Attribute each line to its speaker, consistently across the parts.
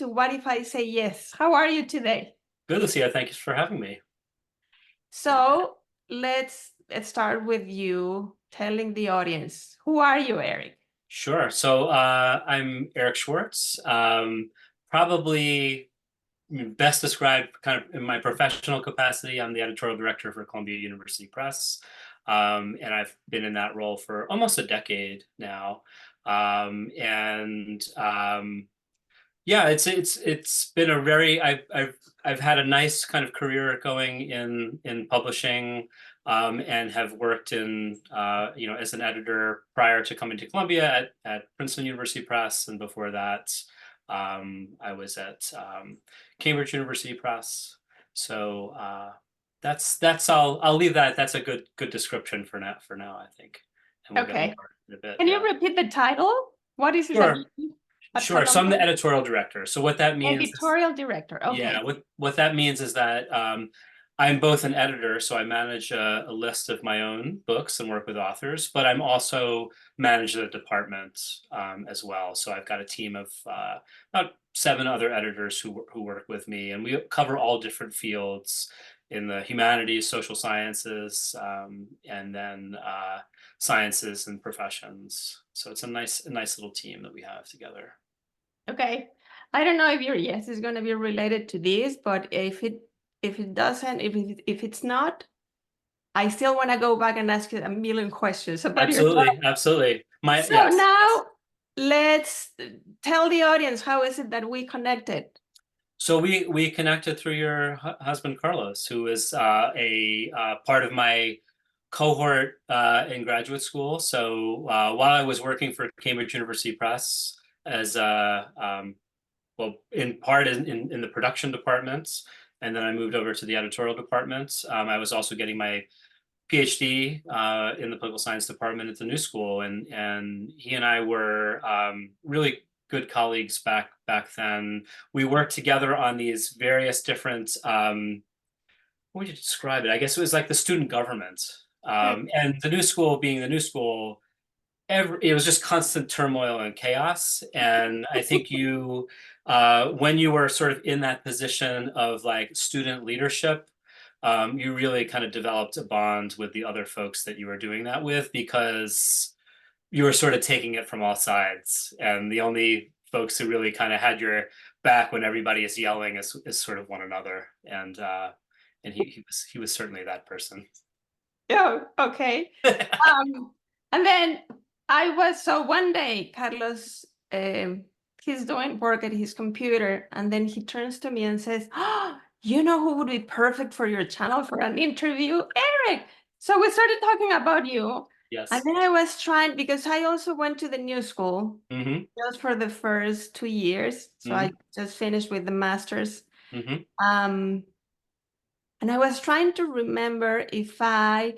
Speaker 1: to What If I Say Yes. How are you today?
Speaker 2: Good, Lucia. Thank you for having me.
Speaker 1: So let's start with you telling the audience, who are you, Eric?
Speaker 2: Sure. So I'm Eric Schwartz. Probably best described kind of in my professional capacity. I'm the editorial director for Columbia University Press. And I've been in that role for almost a decade now. Yeah, it's been a very I've had a nice kind of career going in publishing, and have worked in as an editor prior to coming to Columbia at Princeton University Press, and before that I was at Cambridge University Press. So that's I'll leave that. That's a good description for now I think, and we'll get
Speaker 1: Okay.
Speaker 2: more in a bit.
Speaker 1: Can you
Speaker 2: Yeah.
Speaker 1: repeat the title? What is it that
Speaker 2: Sure.
Speaker 1: you do at
Speaker 2: Sure. So I'm the
Speaker 1: Columbia?
Speaker 2: editorial director. So what that means is,
Speaker 1: Editorial director.
Speaker 2: yeah,
Speaker 1: Okay.
Speaker 2: what that means is that I'm both an editor, so I manage a list of my own books and work with authors, but I'm also manage the department as well. So I've got a team of about 7 other editors who work with me, and we cover all different fields in the humanities, social sciences, and then sciences and professions. So it's a nice little team that we have together.
Speaker 1: Okay. I don't know if your yes is going to be related to this, but if it doesn't, if it's not, I still want to go back and ask you a million questions about your job.
Speaker 2: Absolutely.
Speaker 1: So
Speaker 2: Yes.
Speaker 1: now let's tell the audience, how is it that we connected?
Speaker 2: So we connected through your husband Carlos, who is a part of my cohort in graduate school. So while I was working for Cambridge University Press as well, in part in the production departments, and then I moved over to the editorial department. I was also getting my PhD in the political science department at the New School, and he and I were really good colleagues back then. We worked together on these various different what would you describe it? I guess it was like the student government, and the New School being the New School. It was just constant turmoil and chaos, and I think you when you were sort of in that position of like student leadership, you really kind of developed a bond with the other folks that you were doing that with, because you were sort of taking it from all sides, and the only folks who really kind of had your back when everybody is yelling is sort of one another, and he was certainly that person.
Speaker 1: Oh, okay. And then so one day, Carlos, he's doing work at his computer, and then he turns to me and says, "Oh, you know who would be perfect for your channel for an interview? Eric." So we started talking about you. And
Speaker 2: Yes.
Speaker 1: then I was trying, because I also went to the New School
Speaker 2: Mm-hmm.
Speaker 1: just for the first 2 years. So I
Speaker 2: Mm-hmm.
Speaker 1: just finished with the master's.
Speaker 2: Mm-hmm.
Speaker 1: Um, and I was trying to remember if I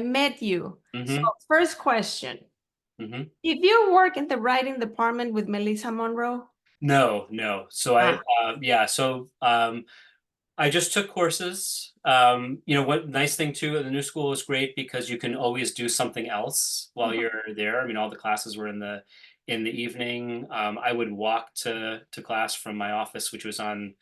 Speaker 1: met you. So
Speaker 2: Mm-hmm.
Speaker 1: first question,
Speaker 2: Mm-hmm.
Speaker 1: if you work in the writing department with Melissa Monroe?
Speaker 2: No. So
Speaker 1: Ah,
Speaker 2: I just took courses. What nice thing too at the New School is great because you can always do something else while
Speaker 1: mhm,
Speaker 2: you're there. I mean, all the classes were in the evening. I would walk to class from my office, which was on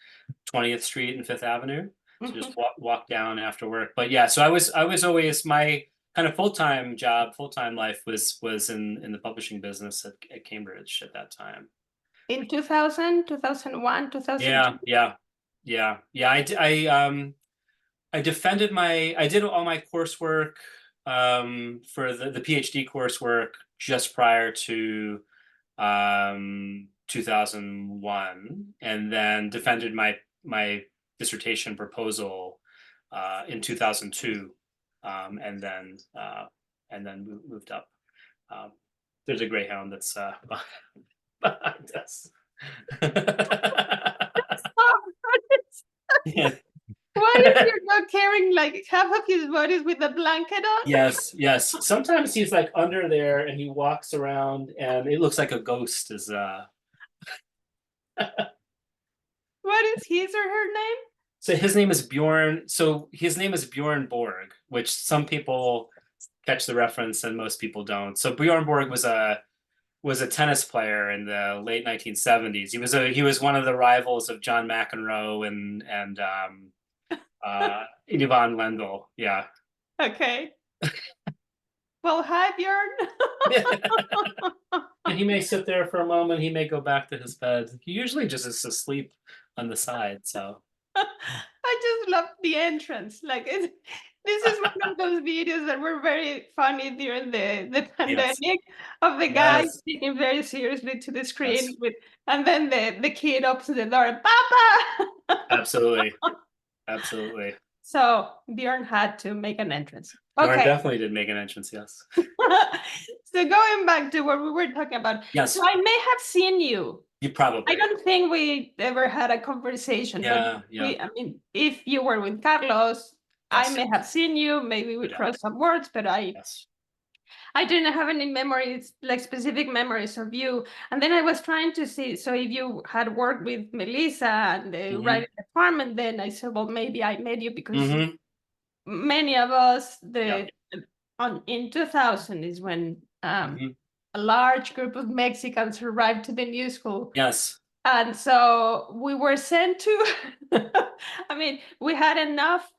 Speaker 2: 20th Street and Fifth Avenue. So just
Speaker 1: mhm.
Speaker 2: walk down after work. But yeah, so I was always my kind of full-time job, full-time life was in the publishing business at Cambridge at that time.
Speaker 1: In 2000, 2001, 2002?
Speaker 2: Yeah. I defended I did all my coursework for the PhD coursework just prior to 2001, and then defended my dissertation proposal in 2002, and then moved up. Um, there's a Greyhound that's behind us.
Speaker 1: Oh,
Speaker 2: Yeah.
Speaker 1: what if you're not carrying like half of his body with a blanket on?
Speaker 2: Yes. Sometimes he's like under there and he walks around and it looks like a ghost is
Speaker 1: What is his or her name?
Speaker 2: so his name is Bjorn. So his name is Bjorn Borg, which some people catch the reference and most people don't. So Bjorn Borg was a tennis player in the late 1970s. He was one of the rivals of John McEnroe and Yvonne Lendl. Yeah.
Speaker 1: Okay. Well, hi, Bjorn.
Speaker 2: And he may sit there for a moment. He may go back to his bed. He usually just is asleep on the side. So
Speaker 1: I just love the entrance. Like this is one of those videos that were very funny during the
Speaker 2: yes,
Speaker 1: pandemic of the guy
Speaker 2: yes,
Speaker 1: speaking very seriously to the screen
Speaker 2: yes,
Speaker 1: with, and then the kid opens the door and Papa.
Speaker 2: absolutely, absolutely.
Speaker 1: So Bjorn had to make an entrance.
Speaker 2: Bjorn
Speaker 1: Okay.
Speaker 2: definitely did make an entrance. Yes,
Speaker 1: So going back to what we were talking about.
Speaker 2: yes.
Speaker 1: So I may have seen you.
Speaker 2: You
Speaker 1: I
Speaker 2: probably.
Speaker 1: don't think we ever had a conversation, but
Speaker 2: Yeah, yeah,
Speaker 1: I mean, if you were with Carlos, I
Speaker 2: yes,
Speaker 1: may have seen you, maybe we
Speaker 2: no doubt.
Speaker 1: crossed some words, but
Speaker 2: Yes.
Speaker 1: I didn't have any memories, like specific memories of you. And then I was trying to see, so if you had worked with Melissa and the
Speaker 2: Mm-hmm.
Speaker 1: writing department, then I said, well, maybe I met you because
Speaker 2: Mm-hmm.
Speaker 1: many of us,
Speaker 2: Yeah.
Speaker 1: in 2000 is when
Speaker 2: Mm-hmm.
Speaker 1: a large group of Mexicans arrived to the new school.
Speaker 2: Yes.
Speaker 1: And so we were sent to, I mean, we had enough,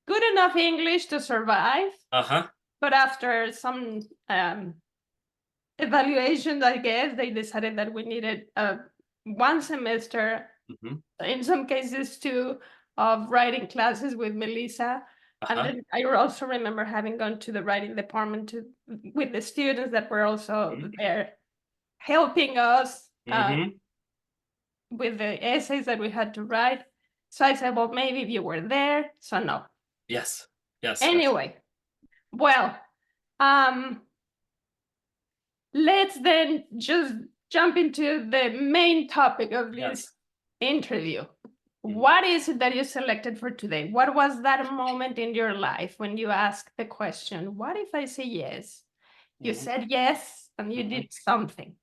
Speaker 1: good enough English to survive.
Speaker 2: Uh-huh.
Speaker 1: But after some evaluations, I guess, they decided that we needed one semester,
Speaker 2: Mm-hmm.
Speaker 1: in some cases two, of writing classes with Melissa. And
Speaker 2: Uh-huh.
Speaker 1: then I also remember having gone to the writing department with the students that were also
Speaker 2: Mm-hmm.
Speaker 1: there helping us
Speaker 2: Mm-hmm.
Speaker 1: with the essays that we had to write. So I said, well, maybe if you were there. So no.
Speaker 2: Yes. Yes. Yes.
Speaker 1: Anyway, well, um, let's then just jump into the main topic of this
Speaker 2: Yes.
Speaker 1: interview.
Speaker 2: Mm-hmm.
Speaker 1: What is it that you selected for today? What was that moment in your life when you asked the question, what if I say yes? You
Speaker 2: Mm-hmm.
Speaker 1: said yes, and you
Speaker 2: Mm-hmm.
Speaker 1: did something.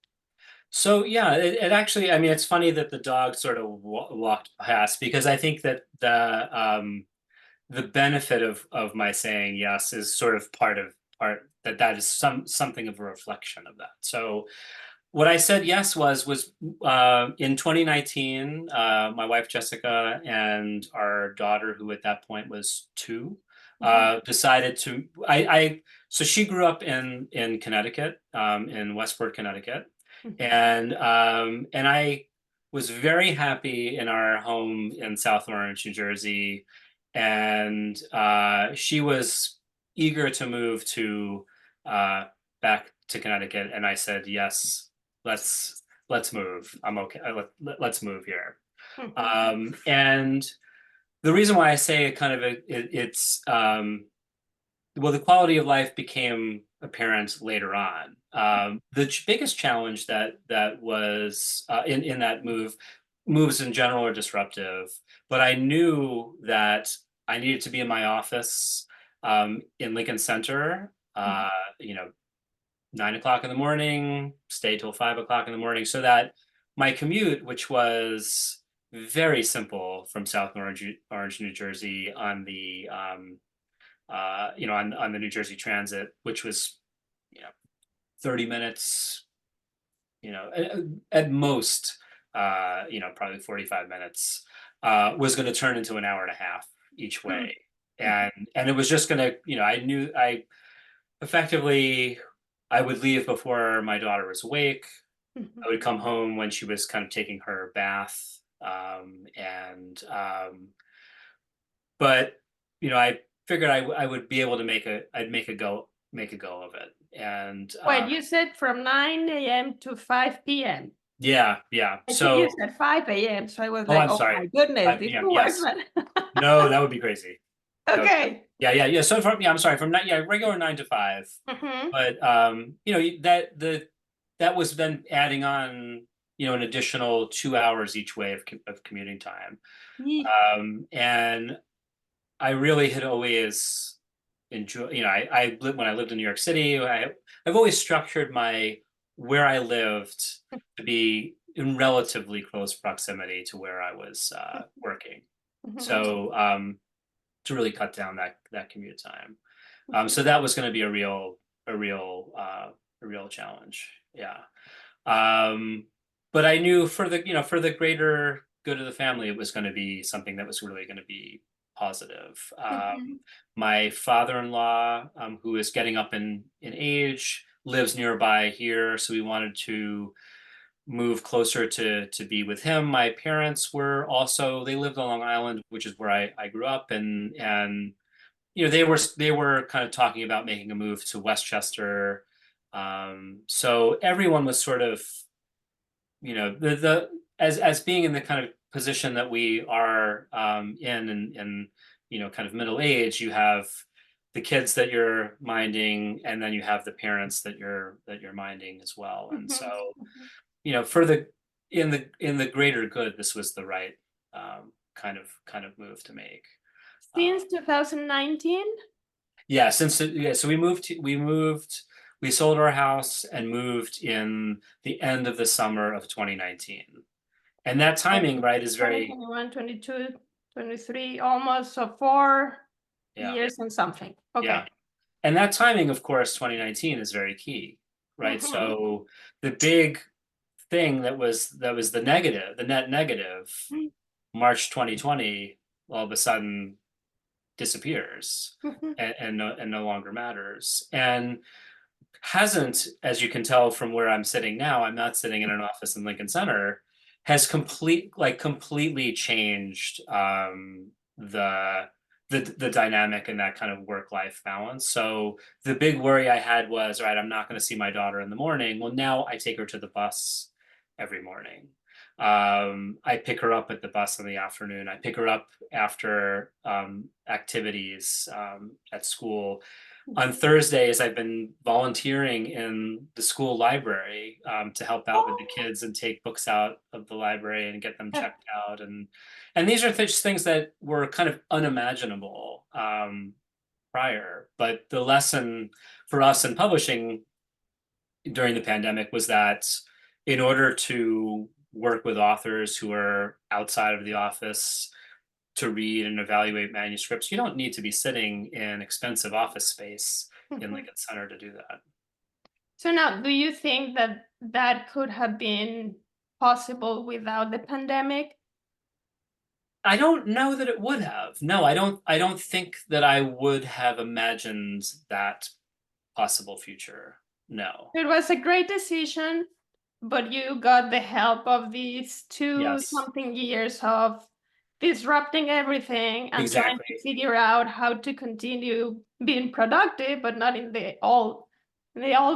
Speaker 2: So yeah, it actually, I mean, it's funny that the dog sort of walked past because I think that the benefit of my saying yes is sort of part that is something of a reflection of that. So what I said yes was in 2019, my wife Jessica and our daughter, who at that point was 2, decided to. So she grew up in Connecticut, in Westport, Connecticut, and I was very happy in our home in South Orange, New Jersey, and she was eager to move to back to Connecticut, and I said yes. Let's move. I'm okay. Let's move here. And the reason why I say it kind of it's well, the quality of life became apparent later on. The biggest challenge that was in that moves in general are disruptive, but I knew that I needed to be in my office in Lincoln Center. You know, 9 o'clock in the morning, stay till 5 o'clock in the morning, so that my commute, which was very simple from South Orange, New Jersey, on the on the New Jersey Transit, which was, 30 minutes, at most, probably 45 minutes, was going to turn into an hour and a half each way. And it was just going to, I knew effectively I would leave before my daughter was awake. I would come home when she was kind of taking her bath. But I figured I would be able to I'd make a go of it. And
Speaker 1: Wait, you said from 9 a.m. to 5 p.m.
Speaker 2: yeah.
Speaker 1: I think you
Speaker 2: So,
Speaker 1: said 5 a.m. So I was
Speaker 2: oh,
Speaker 1: like,
Speaker 2: I'm
Speaker 1: oh
Speaker 2: sorry,
Speaker 1: my goodness,
Speaker 2: 5
Speaker 1: this
Speaker 2: p.m.
Speaker 1: will work.
Speaker 2: Yes. No, that would be crazy.
Speaker 1: Okay.
Speaker 2: Yeah. So I'm sorry, from regular 9 to 5. But that was then adding on, an additional 2 hours each way of commuting time. And I really had always enjoyed, when I lived in New York City, I've always structured where I lived to be in relatively close proximity to where I was working. So to really cut down that commute time. So that was going to be a real real challenge. Yeah. But I knew for the, for the greater good of the family, it was going to be something that was really going to be positive.
Speaker 1: Mhm.
Speaker 2: My father-in-law, who is getting up in age, lives nearby here, so we wanted to move closer to be with him. My parents were also, they lived on Long Island, which is where I grew up, and they were kind of talking about making a move to Westchester. So everyone was sort of, the as being in the kind of position that we are in kind of middle age, you have the kids that you're minding, and then you have the parents that you're minding as well. And
Speaker 1: Mhm.
Speaker 2: so,
Speaker 1: Mhm.
Speaker 2: for the in the greater good, this was the right kind of move to make.
Speaker 1: Since
Speaker 2: Um,
Speaker 1: 2019?
Speaker 2: yeah, so we sold our house and moved in the end of the summer of 2019. And that
Speaker 1: Oh,
Speaker 2: timing, right, is very,
Speaker 1: 2021, 22, 23, almost, so 4
Speaker 2: yeah,
Speaker 1: years and something. Okay.
Speaker 2: yeah. And that timing, of course, 2019 is very key, right?
Speaker 1: Mhm.
Speaker 2: So the big thing that was the net negative, March 2020, all of a sudden disappears
Speaker 1: Mhm.
Speaker 2: and no longer matters. And hasn't, as you can tell from where I'm sitting now, I'm not sitting in an office in Lincoln Center, has completely changed the the dynamic and that kind of work-life balance. So the big worry I had was, all right, I'm not going to see my daughter in the morning. Well, now I take her to the bus every morning. I pick her up at the bus in the afternoon. I pick her up after activities at school. On Thursdays, I've been volunteering in the school library to help out with the
Speaker 1: Oh,
Speaker 2: kids and take books out of the library and get them checked out. And these are just things that were kind of unimaginable prior. But the lesson for us in publishing during the pandemic was that in order to work with authors who are outside of the office to read and evaluate manuscripts, you don't need to be sitting in expensive office space in
Speaker 1: mhm.
Speaker 2: Lincoln Center to do that.
Speaker 1: So now, do you think that that could have been possible without the pandemic?
Speaker 2: I don't know that it would have. No, I don't think that I would have imagined that possible future. No.
Speaker 1: It was a great decision, but you got the help of these two
Speaker 2: Yes.
Speaker 1: something years of disrupting everything and trying to
Speaker 2: Exactly.
Speaker 1: figure out how to continue being productive, but not in the all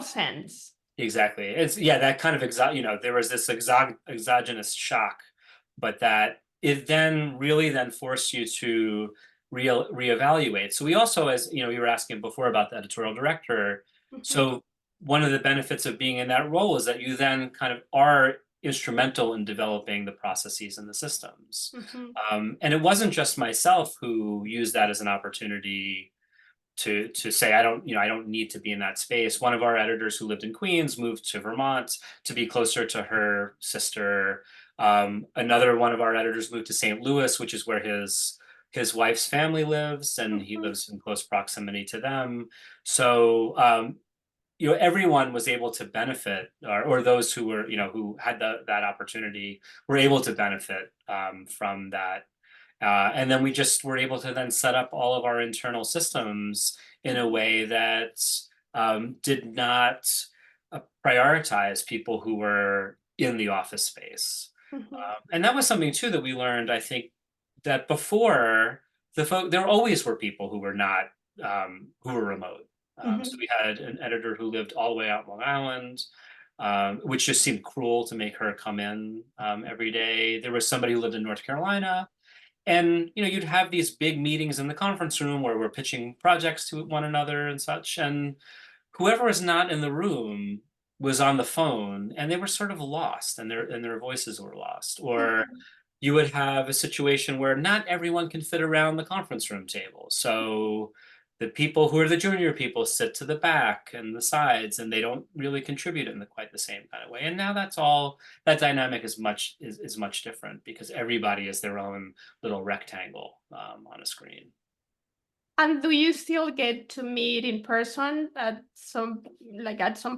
Speaker 1: sense.
Speaker 2: Exactly. It's, yeah, that kind of there was this exogenous shock, but that it then really then forced you to reevaluate. So we also, as you were asking before about the editorial director.
Speaker 1: Mhm,
Speaker 2: So one of the benefits of being in that role is that you then kind of are instrumental in developing the processes and the systems.
Speaker 1: mhm,
Speaker 2: And it wasn't just myself who used that as an opportunity to say I don't need to be in that space. One of our editors who lived in Queens moved to Vermont to be closer to her sister. Another one of our editors moved to St. Louis, which is where his wife's family lives, and he
Speaker 1: mhm,
Speaker 2: lives in close proximity to them. So everyone was able to benefit, or those who were who had that opportunity were able to benefit from that. And then we just were able to then set up all of our internal systems in a
Speaker 1: mhm,
Speaker 2: way that did not prioritize people who were in the office space.
Speaker 1: mhm,
Speaker 2: And that was something too that we learned, I think, that before there always were people who were not who were remote. So
Speaker 1: mhm,
Speaker 2: we had an editor who lived all the way out in Long Island, which just seemed cruel to make her come in every day. There was somebody who lived in North Carolina, and you'd have these big meetings in the conference room where we're pitching projects to one another and such, and whoever was not in the room was on the phone, and they were sort of lost, and their voices were lost. Or
Speaker 1: mhm.
Speaker 2: you would have a situation where not everyone can fit around the conference room table, so the people who are the junior people sit to the back and the sides, and they don't really contribute in quite the same kind of way. And now that dynamic is much different because everybody is their own little rectangle on a screen.
Speaker 1: And do you still get to meet in person at some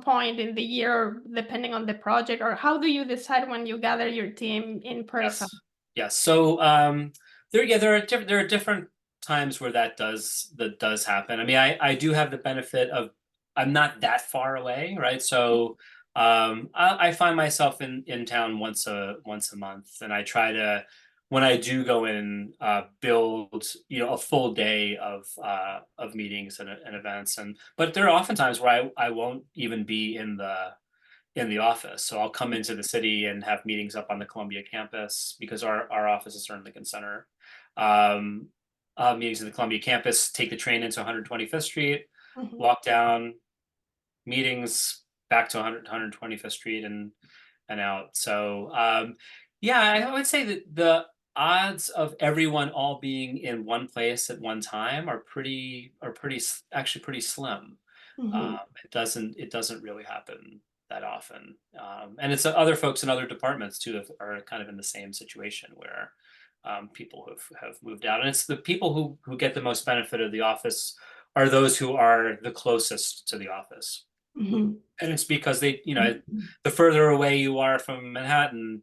Speaker 1: point in the year, depending on the project, or how do you decide when you gather your team in person?
Speaker 2: Yes. Yes. So there are different times where that does happen. I mean, I do have the benefit of I'm not that far away, right? So I find myself in town once a month, and I try to when I do go in build a full day of meetings and events, but there are often times where I won't even be in the office. So I'll come into the city and have meetings up on the Columbia campus because our offices are in Lincoln Center. Um, Meetings in the Columbia campus, take the train into 125th Street,
Speaker 1: Mhm.
Speaker 2: walk down, meetings back to 125th Street and out. So yeah, I would say that the odds of everyone all being in one place at one time actually pretty slim.
Speaker 1: Mhm.
Speaker 2: It doesn't really happen that often. And it's other folks in other departments too that are kind of in the same situation where people have moved out. And it's the people who get the most benefit of the office are those who are the closest to the office.
Speaker 1: Mhm.
Speaker 2: And it's because the further away you are from Manhattan,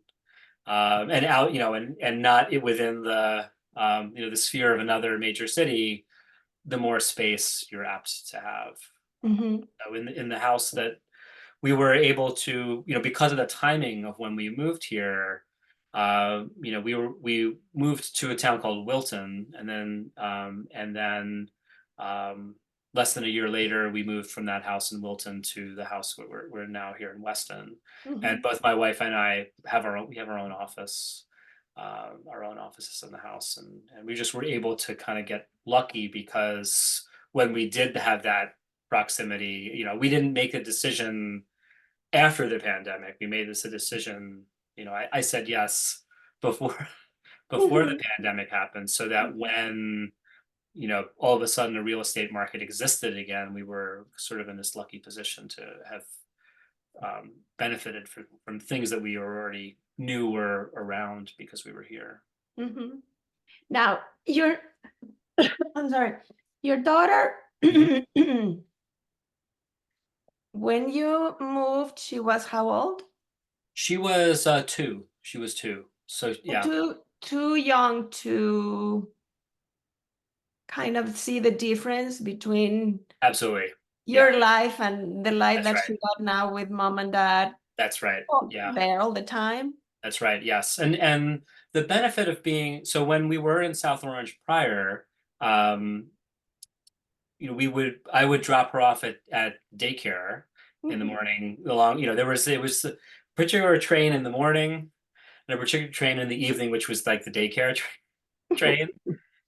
Speaker 2: and out, and not within the sphere of another major city, the more space you're apt to have.
Speaker 1: Mhm.
Speaker 2: So in the house that we were able to, because of the timing of when we moved here, we moved to a town called Wilton, and then um, less than a year later, we moved from that house in Wilton to the house where we're now here in Weston. And
Speaker 1: Mhm.
Speaker 2: both my wife and I have our own office, our own offices in the house, and we just were able to kind of get lucky because when we did have that proximity, we didn't make a decision after the pandemic. We made this a decision. I said yes before before the
Speaker 1: Mhm.
Speaker 2: pandemic happened, so that when all of a sudden the real estate market existed again, we were sort of in this lucky position to have benefited from things that we already knew were around because we were here.
Speaker 1: Mhm. Now, I'm sorry, your daughter,
Speaker 2: Mhm.
Speaker 1: when you moved, she was how old?
Speaker 2: She was two. She was two. So yeah,
Speaker 1: Too young to kind of see the difference between
Speaker 2: absolutely. Yeah,
Speaker 1: your life and the life
Speaker 2: that's
Speaker 1: that
Speaker 2: right.
Speaker 1: she got now with mom and dad
Speaker 2: That's right. Yeah.
Speaker 1: there all the time.
Speaker 2: That's right. Yes. And the benefit of being so when we were in South Orange prior, um, I would drop her off at daycare in the
Speaker 1: Mhm.
Speaker 2: morning. It was a particular train in the morning and a particular train in the evening, which was like the daycare train.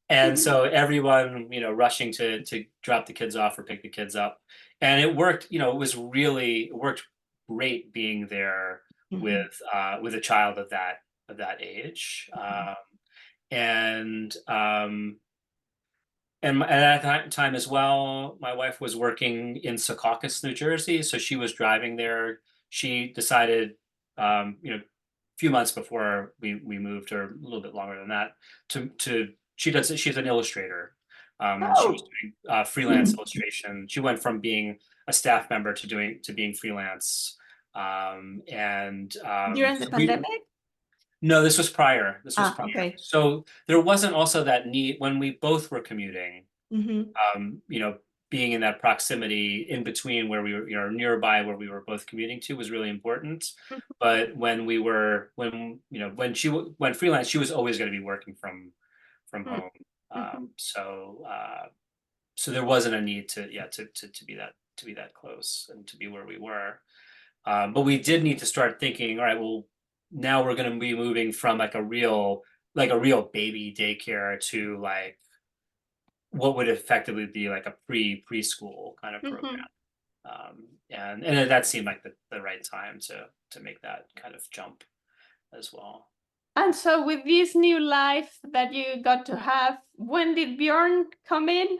Speaker 2: And so everyone, rushing to drop the kids off or pick the kids up. And it worked, it worked great being there
Speaker 1: Mhm.
Speaker 2: with a child of that age. And at that time as well, my wife was working in Secaucus, New Jersey, so she was driving there. She decided, a few months before we moved, or a little bit longer than that, she's an illustrator, and she was
Speaker 1: Oh,
Speaker 2: doing freelance illustration. She went from being a staff member to being freelance, and
Speaker 1: during the
Speaker 2: so we
Speaker 1: pandemic?
Speaker 2: no, this was prior. This was
Speaker 1: Ah,
Speaker 2: prior.
Speaker 1: okay.
Speaker 2: So there wasn't also that need when we both were commuting,
Speaker 1: Mhm.
Speaker 2: um, you know, being in that proximity in between where we were, nearby where we were both commuting to was really important. But when she went freelance, she was always going to be working from
Speaker 1: Mhm.
Speaker 2: home.
Speaker 1: Mhm.
Speaker 2: So there wasn't a need to be that close and to be where we were. But we did need to start thinking, all right, well, now we're going to be moving from like a real baby daycare to like what would effectively be like a preschool kind of program.
Speaker 1: Mhm.
Speaker 2: And that seemed like the right time to make that kind of jump as well.
Speaker 1: And so with this new life that you got to have, when did Bjorn come in?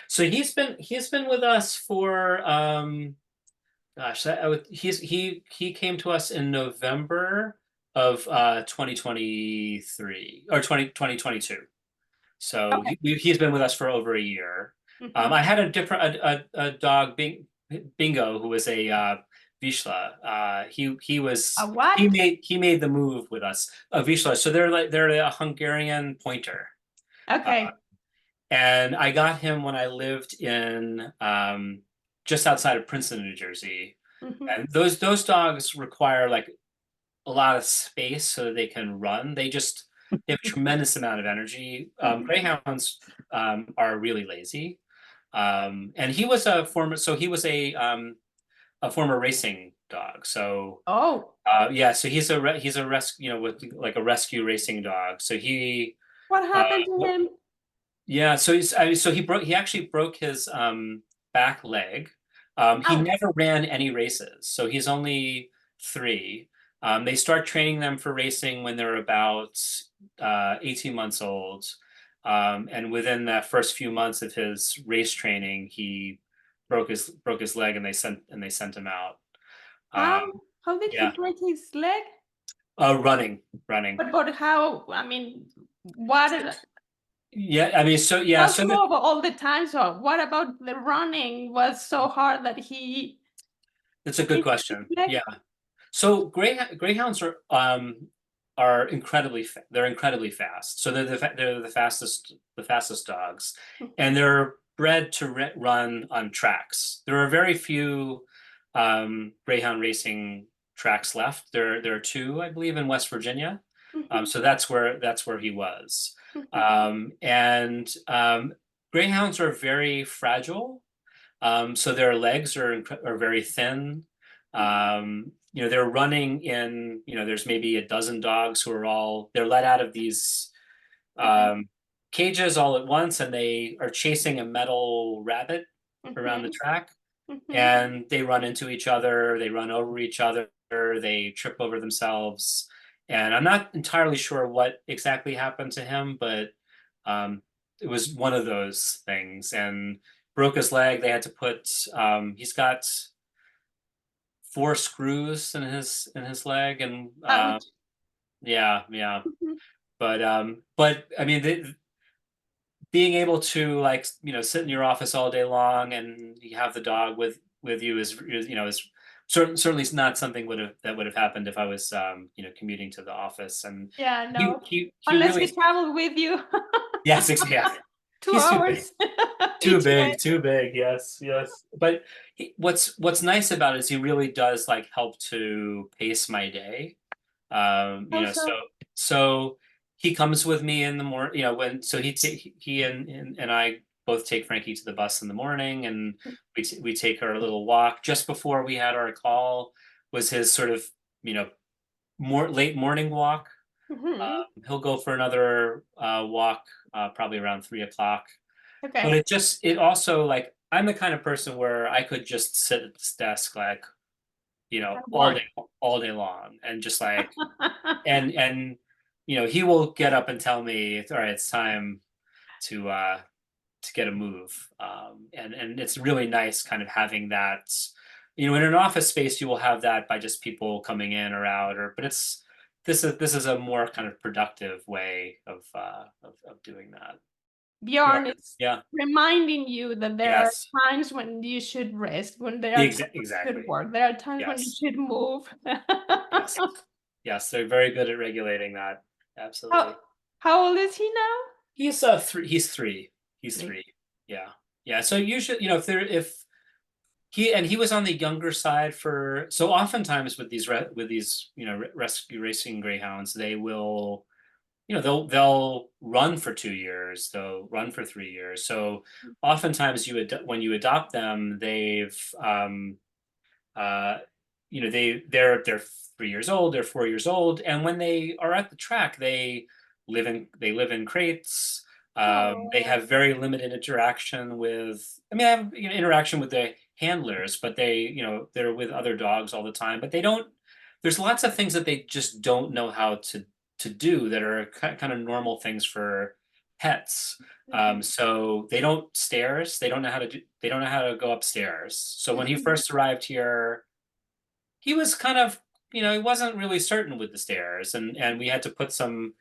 Speaker 2: So he's been with us for gosh, he came to us in November of 2023 or 2022. So
Speaker 1: Okay.
Speaker 2: he's been with us for over a year.
Speaker 1: Mhm.
Speaker 2: I had a different a dog, Bingo, who was a Vizsla. He
Speaker 1: A
Speaker 2: was
Speaker 1: what?
Speaker 2: he made the move with us. A Vizsla. So they're a Hungarian pointer. Uh,
Speaker 1: Okay.
Speaker 2: and I got him when I lived in just outside of Princeton, New Jersey.
Speaker 1: Mhm.
Speaker 2: And those dogs require like a lot of space so that they can run. They have a tremendous amount of energy.
Speaker 1: Mhm.
Speaker 2: Greyhounds are really lazy. And he was a former racing dog. So
Speaker 1: Oh,
Speaker 2: yeah, so he's a rescue, with like a rescue racing dog. So
Speaker 1: what
Speaker 2: uh,
Speaker 1: happened to him?
Speaker 2: yeah, so he actually broke his back leg. He
Speaker 1: Ouch.
Speaker 2: never ran any races, so he's only 3. They start training them for racing when they're about 18 months old. And within that first few months of his race training, he broke his leg, and they sent him out.
Speaker 1: How?
Speaker 2: Um,
Speaker 1: How did he
Speaker 2: yeah,
Speaker 1: break his leg?
Speaker 2: running.
Speaker 1: But how? I mean, what?
Speaker 2: Yeah, I mean, so yeah,
Speaker 1: Does
Speaker 2: so
Speaker 1: move all the time. So what about the running was so hard that he
Speaker 2: that's a good
Speaker 1: break his
Speaker 2: question.
Speaker 1: leg?
Speaker 2: Yeah. So greyhounds are they're incredibly fast. So they're the fastest dogs, and
Speaker 1: Mhm.
Speaker 2: they're bred to run on tracks. There are very few greyhound racing tracks left. There are 2, I believe, in West Virginia.
Speaker 1: Mhm.
Speaker 2: So that's where he was.
Speaker 1: Mhm.
Speaker 2: And greyhounds are very fragile. So their legs are very thin. They're running in, there's maybe a dozen dogs who they're let out of these
Speaker 1: Okay.
Speaker 2: cages all at once, and they are chasing a metal rabbit around the
Speaker 1: Mhm.
Speaker 2: track,
Speaker 1: Mhm.
Speaker 2: and they run into each other, they run over each other, they trip over themselves. And I'm not entirely sure what exactly happened to him, but um, it was one of those things. And broke his leg. They had to he's got 4 screws in his leg, and
Speaker 1: Ouch.
Speaker 2: yeah.
Speaker 1: Mhm.
Speaker 2: But I mean, being able to, like, sit in your office all day long and you have the dog with you is certainly not something would have happened if I was commuting to the office. And
Speaker 1: Yeah, no.
Speaker 2: he
Speaker 1: Unless he
Speaker 2: really,
Speaker 1: traveled with you
Speaker 2: yes, yeah,
Speaker 1: two
Speaker 2: he's too big.
Speaker 1: hours each way.
Speaker 2: Too big. Yes, yes. But what's nice about it is he really does like help to pace my day. So
Speaker 1: Also.
Speaker 2: so he comes with me in the morning. He and I both take Frankie to the bus in the morning, and we take her a little walk. Just before we had our call was his sort of more late morning walk.
Speaker 1: Mhm.
Speaker 2: He'll go for another walk probably around 3 o'clock. But
Speaker 1: Okay.
Speaker 2: it also, like, I'm the kind of person where I could just sit at this desk, like,
Speaker 1: I
Speaker 2: all
Speaker 1: want.
Speaker 2: day long, and just like, and he will get up and tell me, all right, it's time to get a move. And it's really nice kind of having that. In an office space, you will have that by just people coming in or out, but this is a more kind of productive way of doing that. Yeah.
Speaker 1: Bjorn is
Speaker 2: Yeah.
Speaker 1: reminding you that there are
Speaker 2: Yes.
Speaker 1: times when you should rest, when there are times you should
Speaker 2: Exactly.
Speaker 1: work, there are times when you
Speaker 2: Yes.
Speaker 1: should move.
Speaker 2: Yes. Yes. They're very good at regulating that.
Speaker 1: How
Speaker 2: Absolutely.
Speaker 1: how old is he now?
Speaker 2: He's 3. He's 3. He's 3. Yeah. Yeah. So usually, if he was on the younger side so oftentimes with these rescue racing greyhounds, they will, they'll run for 2 years, they'll run for 3 years. So oftentimes when you adopt them, uh, they're 3 years old, they're 4 years old, and when they are at the track, they live in crates. They
Speaker 1: Oh.
Speaker 2: have very limited interaction with. I mean, I have interaction with the handlers, but they're with other dogs all the time. But they don't. There's lots of things that they just don't know how to do that are kind of normal things for pets.
Speaker 1: Mhm.
Speaker 2: So they don't stairs. They don't know how to do. They don't know how to go upstairs. So when he
Speaker 1: Mhm.
Speaker 2: first arrived here, he was kind of, he wasn't really certain with the stairs, and we had to put some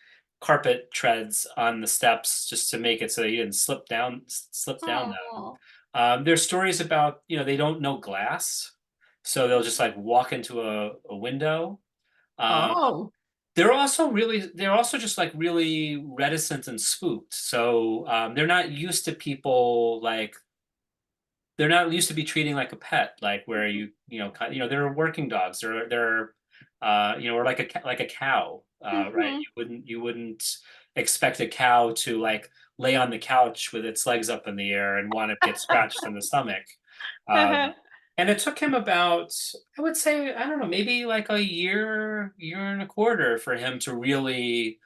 Speaker 2: carpet treads on the steps just to make it so he didn't slip down them.
Speaker 1: Oh.
Speaker 2: There's stories about, they don't know glass, so they'll just like walk into a window. Um,
Speaker 1: Oh.
Speaker 2: they're also just like really reticent and spooked. So they're not used to people like they're not used to be treating like a pet, like where they're working dogs. Or like a cow, right?
Speaker 1: Mhm.
Speaker 2: You wouldn't expect a cow to like lay on the couch with its legs up in the air and want to get scratched in the stomach. Um, and it took him about, I would say, I don't know, maybe like a year and a quarter for him to really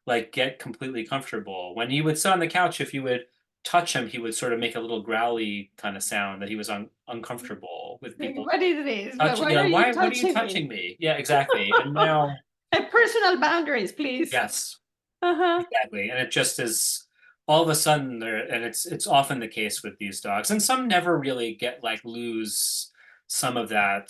Speaker 2: like get completely comfortable. When he would sit on the couch, if you would touch him, he would sort of make a little growly kind of sound that he was uncomfortable with
Speaker 1: Like,
Speaker 2: people
Speaker 1: what is this?
Speaker 2: touching.
Speaker 1: Why
Speaker 2: Yeah,
Speaker 1: are you
Speaker 2: what are you
Speaker 1: touching me?
Speaker 2: touching me? Yeah, exactly. And now,
Speaker 1: Personal boundaries, please.
Speaker 2: yes,
Speaker 1: Uh-huh.
Speaker 2: exactly. And it just is all of a sudden there, and it's often the case with these dogs, and some never really get like lose some of that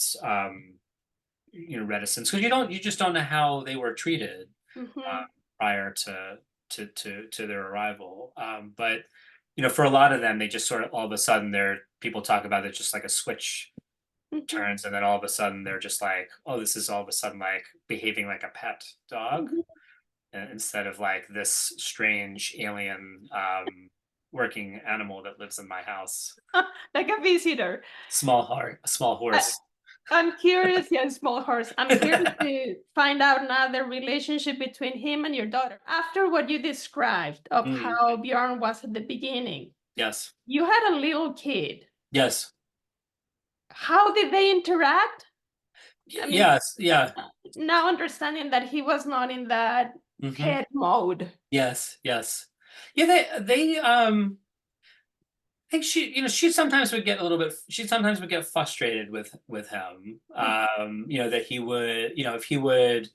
Speaker 2: reticence because you just don't know how they were treated uh,
Speaker 1: Mhm.
Speaker 2: prior to their arrival. But for a lot of them, they just sort of all of a sudden people talk about it just like a switch
Speaker 1: Mhm.
Speaker 2: turns, and then all of a sudden they're just like, oh, this is all of a sudden like behaving like a pet dog
Speaker 1: Mhm.
Speaker 2: instead of like this strange alien working animal that lives in my house.
Speaker 1: Like a visitor.
Speaker 2: A small
Speaker 1: I,
Speaker 2: horse.
Speaker 1: I'm curious, yeah, small horse. I'm curious to find out now the relationship between him and your daughter. After what you described of
Speaker 2: Mm,
Speaker 1: how Bjorn was at the beginning,
Speaker 2: yes.
Speaker 1: you had a little kid.
Speaker 2: Yes.
Speaker 1: How did they interact? I mean,
Speaker 2: Yes. Yeah.
Speaker 1: now understanding that he was not in that
Speaker 2: Hmm.
Speaker 1: pet mode.
Speaker 2: Yes. Yes. Yeah. They I think she sometimes would get a little bit. She sometimes would get frustrated with him. That he would, if he would,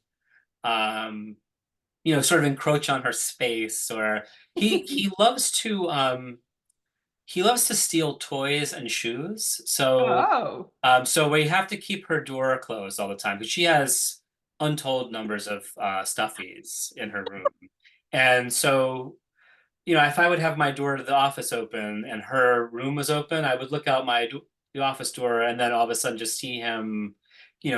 Speaker 2: um, sort of encroach on her space, or he loves to steal toys and shoes.
Speaker 1: Oh.
Speaker 2: So we have to keep her door closed all the time because she has untold numbers of stuffies in her room, and so if I would have my door to the office open and her room was open, I would look out the office door and then all of a sudden just see him,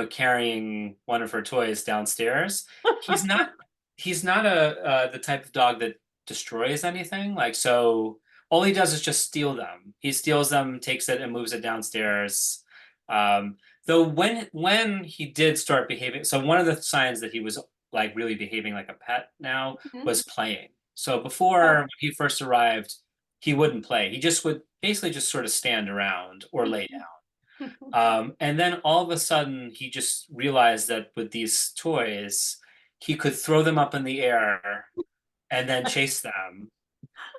Speaker 2: carrying one of her toys downstairs. He's not he's not the type of dog that destroys anything. Like so, all he does is just steal them. He steals them, takes it, and moves it downstairs. Though when he did start behaving, so one of the signs that he was like really behaving like a pet now
Speaker 1: Mhm.
Speaker 2: was playing. So before
Speaker 1: Oh.
Speaker 2: when he first arrived, he wouldn't play. He just would basically just sort of stand around or lay down. And then all of a sudden, he just realized that with these toys, he could throw them up in the air and then chase them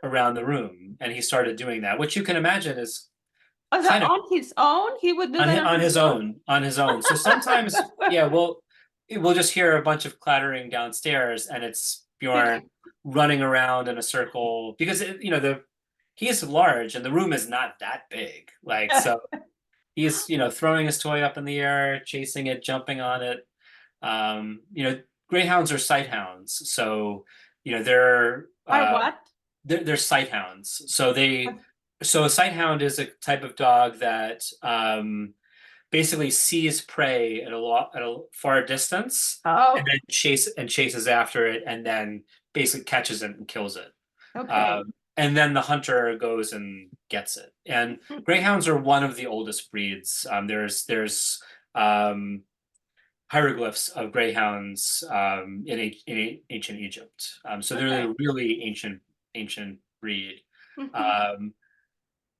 Speaker 2: around the room. And he started doing that, which you can imagine is
Speaker 1: Was that
Speaker 2: kind of
Speaker 1: on his own? He would do that on
Speaker 2: on
Speaker 1: his
Speaker 2: his
Speaker 1: own?
Speaker 2: own, on his own. So sometimes, yeah, we'll just hear a bunch of clattering downstairs, and it's Bjorn running around in a circle because he is large and the room is not that big. Like so, he's throwing his toy up in the air, chasing it, jumping on it. Greyhounds are sight hounds, so they're
Speaker 1: Are what?
Speaker 2: they're sight hounds. So a sight hound is a type of dog that basically sees prey at a far distance and
Speaker 1: Oh,
Speaker 2: then chases after it and then basically catches it and kills it.
Speaker 1: okay.
Speaker 2: And then the hunter goes and gets it. And greyhounds are one of the oldest breeds. There's um, hieroglyphs of greyhounds in ancient Egypt. So they're
Speaker 1: Okay.
Speaker 2: a really ancient breed.
Speaker 1: Mhm.
Speaker 2: Um,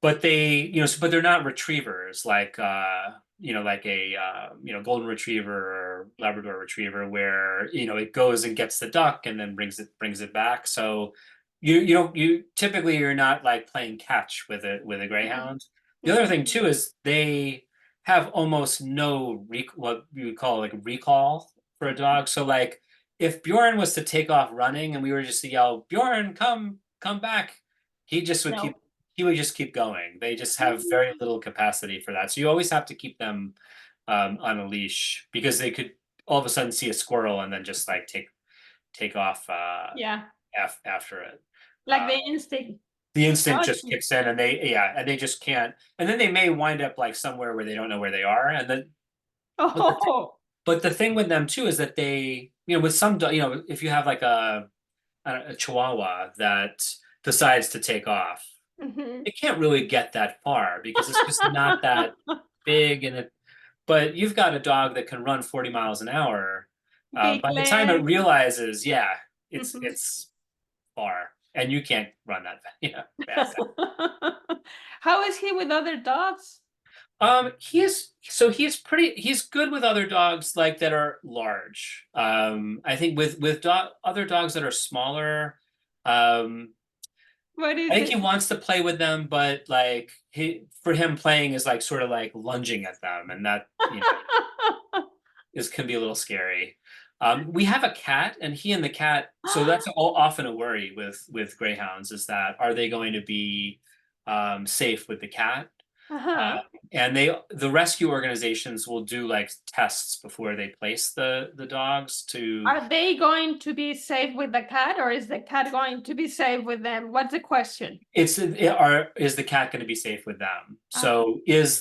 Speaker 2: but but they're not retrievers like like a golden retriever or Labrador retriever where it goes and gets the duck and then brings it back. So you typically you're not like playing catch with a
Speaker 1: Mhm.
Speaker 2: greyhound. The other
Speaker 1: Mhm.
Speaker 2: thing too is they have almost no what you would call like recall for a dog. So like if Bjorn was to take off running and we were just to yell, Bjorn, come back, he just would
Speaker 1: No.
Speaker 2: keep going. They just have
Speaker 1: Mhm.
Speaker 2: very little capacity for that. So you always have to keep them on a leash because they could all of a sudden see a squirrel and then just like take off
Speaker 1: Yeah,
Speaker 2: after it.
Speaker 1: like the instinct.
Speaker 2: The instinct just
Speaker 1: Okay.
Speaker 2: kicks in, and they just can't. And then they may wind up like somewhere where they don't know where they are. And then, but the,
Speaker 1: Oh.
Speaker 2: but the thing with them too is that they, with some, if you have like a Chihuahua that decides to take off,
Speaker 1: Mhm.
Speaker 2: it can't really get that far because it's just not that big. But you've got a dog that can run 40 miles an hour.
Speaker 1: Big
Speaker 2: By the time it
Speaker 1: leg.
Speaker 2: realizes, yeah, it's
Speaker 1: Mhm.
Speaker 2: it's far, and you can't run that fast.
Speaker 1: How is he with other dogs?
Speaker 2: He's good with other dogs like that are large. I think with other dogs that are smaller, um,
Speaker 1: What
Speaker 2: I
Speaker 1: is
Speaker 2: think
Speaker 1: it?
Speaker 2: he wants to play with them, but like for him playing is like sort of like lunging at them, and that can be a little scary. We have a cat, and he and the cat. So that's often a worry with greyhounds is that are they going to be safe with the cat?
Speaker 1: Uh-huh.
Speaker 2: And the rescue organizations will do like tests before they place the dogs to.
Speaker 1: Are they going to be safe with the cat, or is the cat going to be safe with them? What's the question?
Speaker 2: Is the cat going to be safe with them?
Speaker 1: Ah.
Speaker 2: So is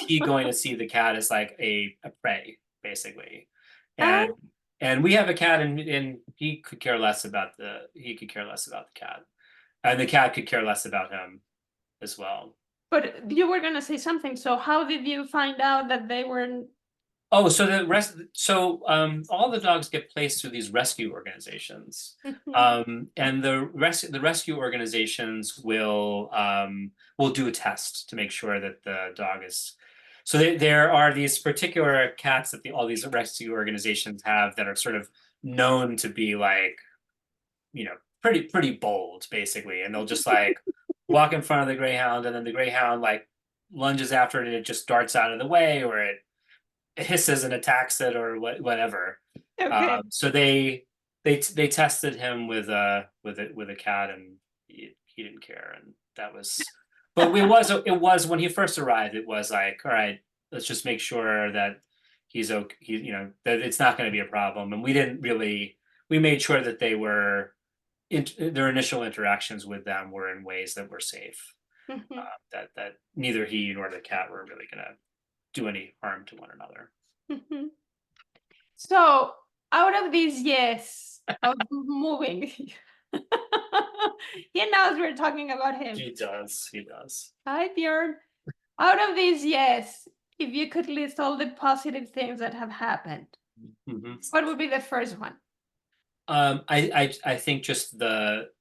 Speaker 2: he going to see the cat as like a prey, basically?
Speaker 1: Ah,
Speaker 2: And we have a cat, and he could care less about the cat, and the cat could care less about him as well.
Speaker 1: but you were gonna say something. So how did you find out that they were?
Speaker 2: Oh, so all the dogs get placed through these rescue organizations.
Speaker 1: Mhm.
Speaker 2: And the rescue organizations will do a test to make sure that the dog is. So there are these particular cats that all these rescue organizations have that are sort of known to be like, pretty bold, basically, and they'll just like walk in front of the greyhound, and then the greyhound like lunges after it, and it just darts out of the way, or it hisses and attacks it, or whatever.
Speaker 1: Okay.
Speaker 2: So they tested him with a cat, and he didn't care, and that was. But it was when he first arrived. It was like, all right, let's just make sure that he's okay. That it's not going to be a problem, and we didn't really. We made sure that their initial interactions with them were in ways that were safe.
Speaker 1: Mhm.
Speaker 2: That neither he nor the cat were really going to do any harm to one another.
Speaker 1: Mhm. So out of these yes of moving, he knows we're talking about him.
Speaker 2: He does. He does.
Speaker 1: Hi, Björn. Out of these yes, if you could list all the positive things that have happened,
Speaker 2: Mhm.
Speaker 1: what would be the first one?
Speaker 2: I think just the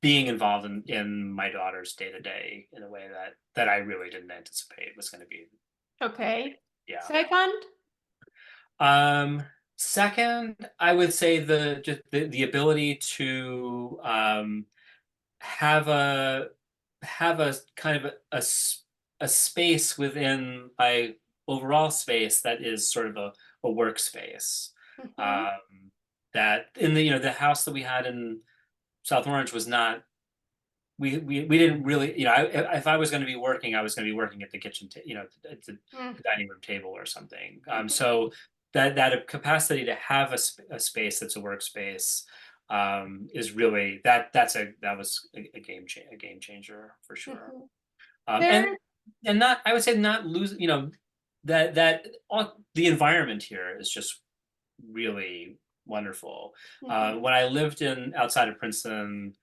Speaker 2: being involved in my daughter's day to day in a way that I really didn't anticipate was going to be.
Speaker 1: Okay.
Speaker 2: Yeah.
Speaker 1: Second?
Speaker 2: Second, I would say the ability to have a have a kind of a space within my overall space that is sort of a workspace.
Speaker 1: Mhm.
Speaker 2: Um, that in the house that we had in South Orange was not. We didn't really, if I was going to be working, I was going to be working at the kitchen, at the
Speaker 1: Mm.
Speaker 2: dining room table or something.
Speaker 1: Mhm.
Speaker 2: So that capacity to have a space that's a workspace is really that was a game changer for sure.
Speaker 1: Mhm.
Speaker 2: Um, and
Speaker 1: Third?
Speaker 2: and not I would say not lose, the environment here is just really wonderful.
Speaker 1: Mhm.
Speaker 2: When I lived outside of Princeton,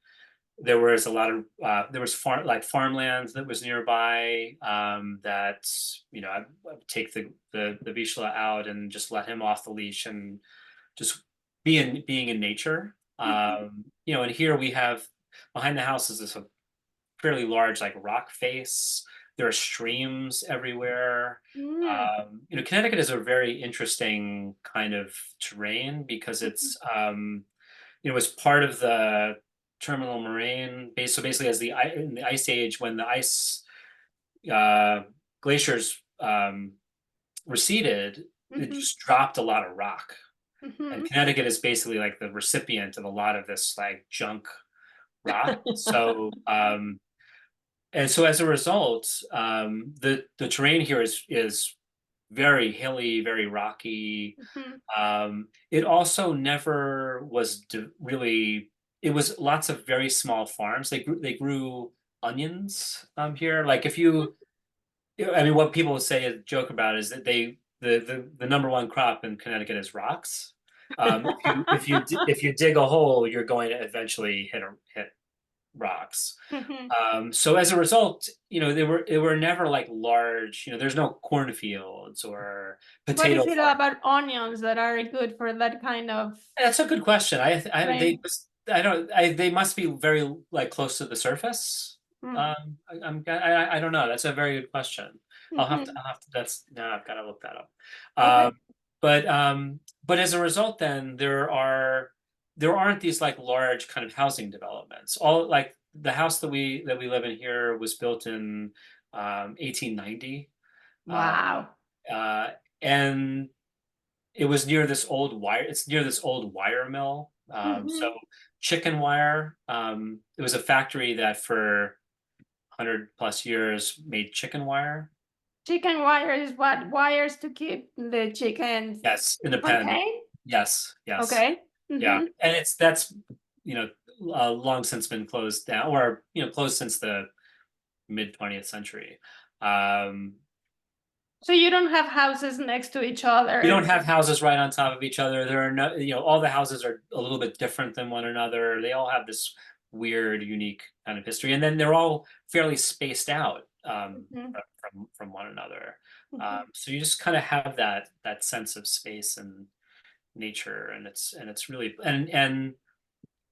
Speaker 2: there was a lot of there was farmlands that was nearby, that I would take the Vizsla out and just let him off the leash and just being in nature.
Speaker 1: Mhm.
Speaker 2: And here we have behind the house is this fairly large like rock face. There are streams everywhere.
Speaker 1: Mm.
Speaker 2: Connecticut is a very interesting kind of terrain because
Speaker 1: Mhm.
Speaker 2: it was part of the terminal moraine base. So basically, in the ice age, when the ice uh, glaciers receded, it
Speaker 1: Mhm.
Speaker 2: just dropped a lot of rock. And
Speaker 1: Mhm.
Speaker 2: Connecticut is basically like the recipient of a lot of this like junk rock. And so as a result, the terrain here is very hilly, very rocky.
Speaker 1: Mhm.
Speaker 2: It also never was really. It was lots of very small farms. They grew onions here. Like if you, I mean, what people say joke about is that the number one crop in Connecticut is rocks. If you dig a hole, you're going to eventually hit rocks.
Speaker 1: Mhm.
Speaker 2: So as a result, they were never like large. There's no cornfields or
Speaker 1: What
Speaker 2: potato
Speaker 1: is it
Speaker 2: farms.
Speaker 1: about onions that are good for that kind of
Speaker 2: That's a good question. They
Speaker 1: rain?
Speaker 2: just I don't they must be very like close to the surface.
Speaker 1: Mm.
Speaker 2: I don't know. That's a very good question.
Speaker 1: Mhm.
Speaker 2: I'll have to that's now I've got to look that up.
Speaker 1: Okay.
Speaker 2: But as a result, then there aren't these like large kind of housing developments. All like the house that we live in here was built in 1890. Uh,
Speaker 1: Wow.
Speaker 2: uh, and it was near this old wire. It's near this old wire mill. So
Speaker 1: Mhm.
Speaker 2: chicken wire. It was a factory that for 100+ years made chicken wire.
Speaker 1: Chicken wire is what? Wires to keep the chickens
Speaker 2: Yes, in the pen.
Speaker 1: contained?
Speaker 2: Yes, yes,
Speaker 1: Okay.
Speaker 2: yeah.
Speaker 1: Mm-hmm.
Speaker 2: And that's you know long since been closed down, or closed since the mid 20th century. Um,
Speaker 1: So you don't have houses next to each
Speaker 2: We don't
Speaker 1: other.
Speaker 2: have houses right on top of each other. There are no, all the houses are a little bit different than one another. They all have this weird, unique kind of history, and then they're all fairly spaced out
Speaker 1: Mhm.
Speaker 2: from one another.
Speaker 1: Mhm.
Speaker 2: So you just kind of have that sense of space and nature, and it's really and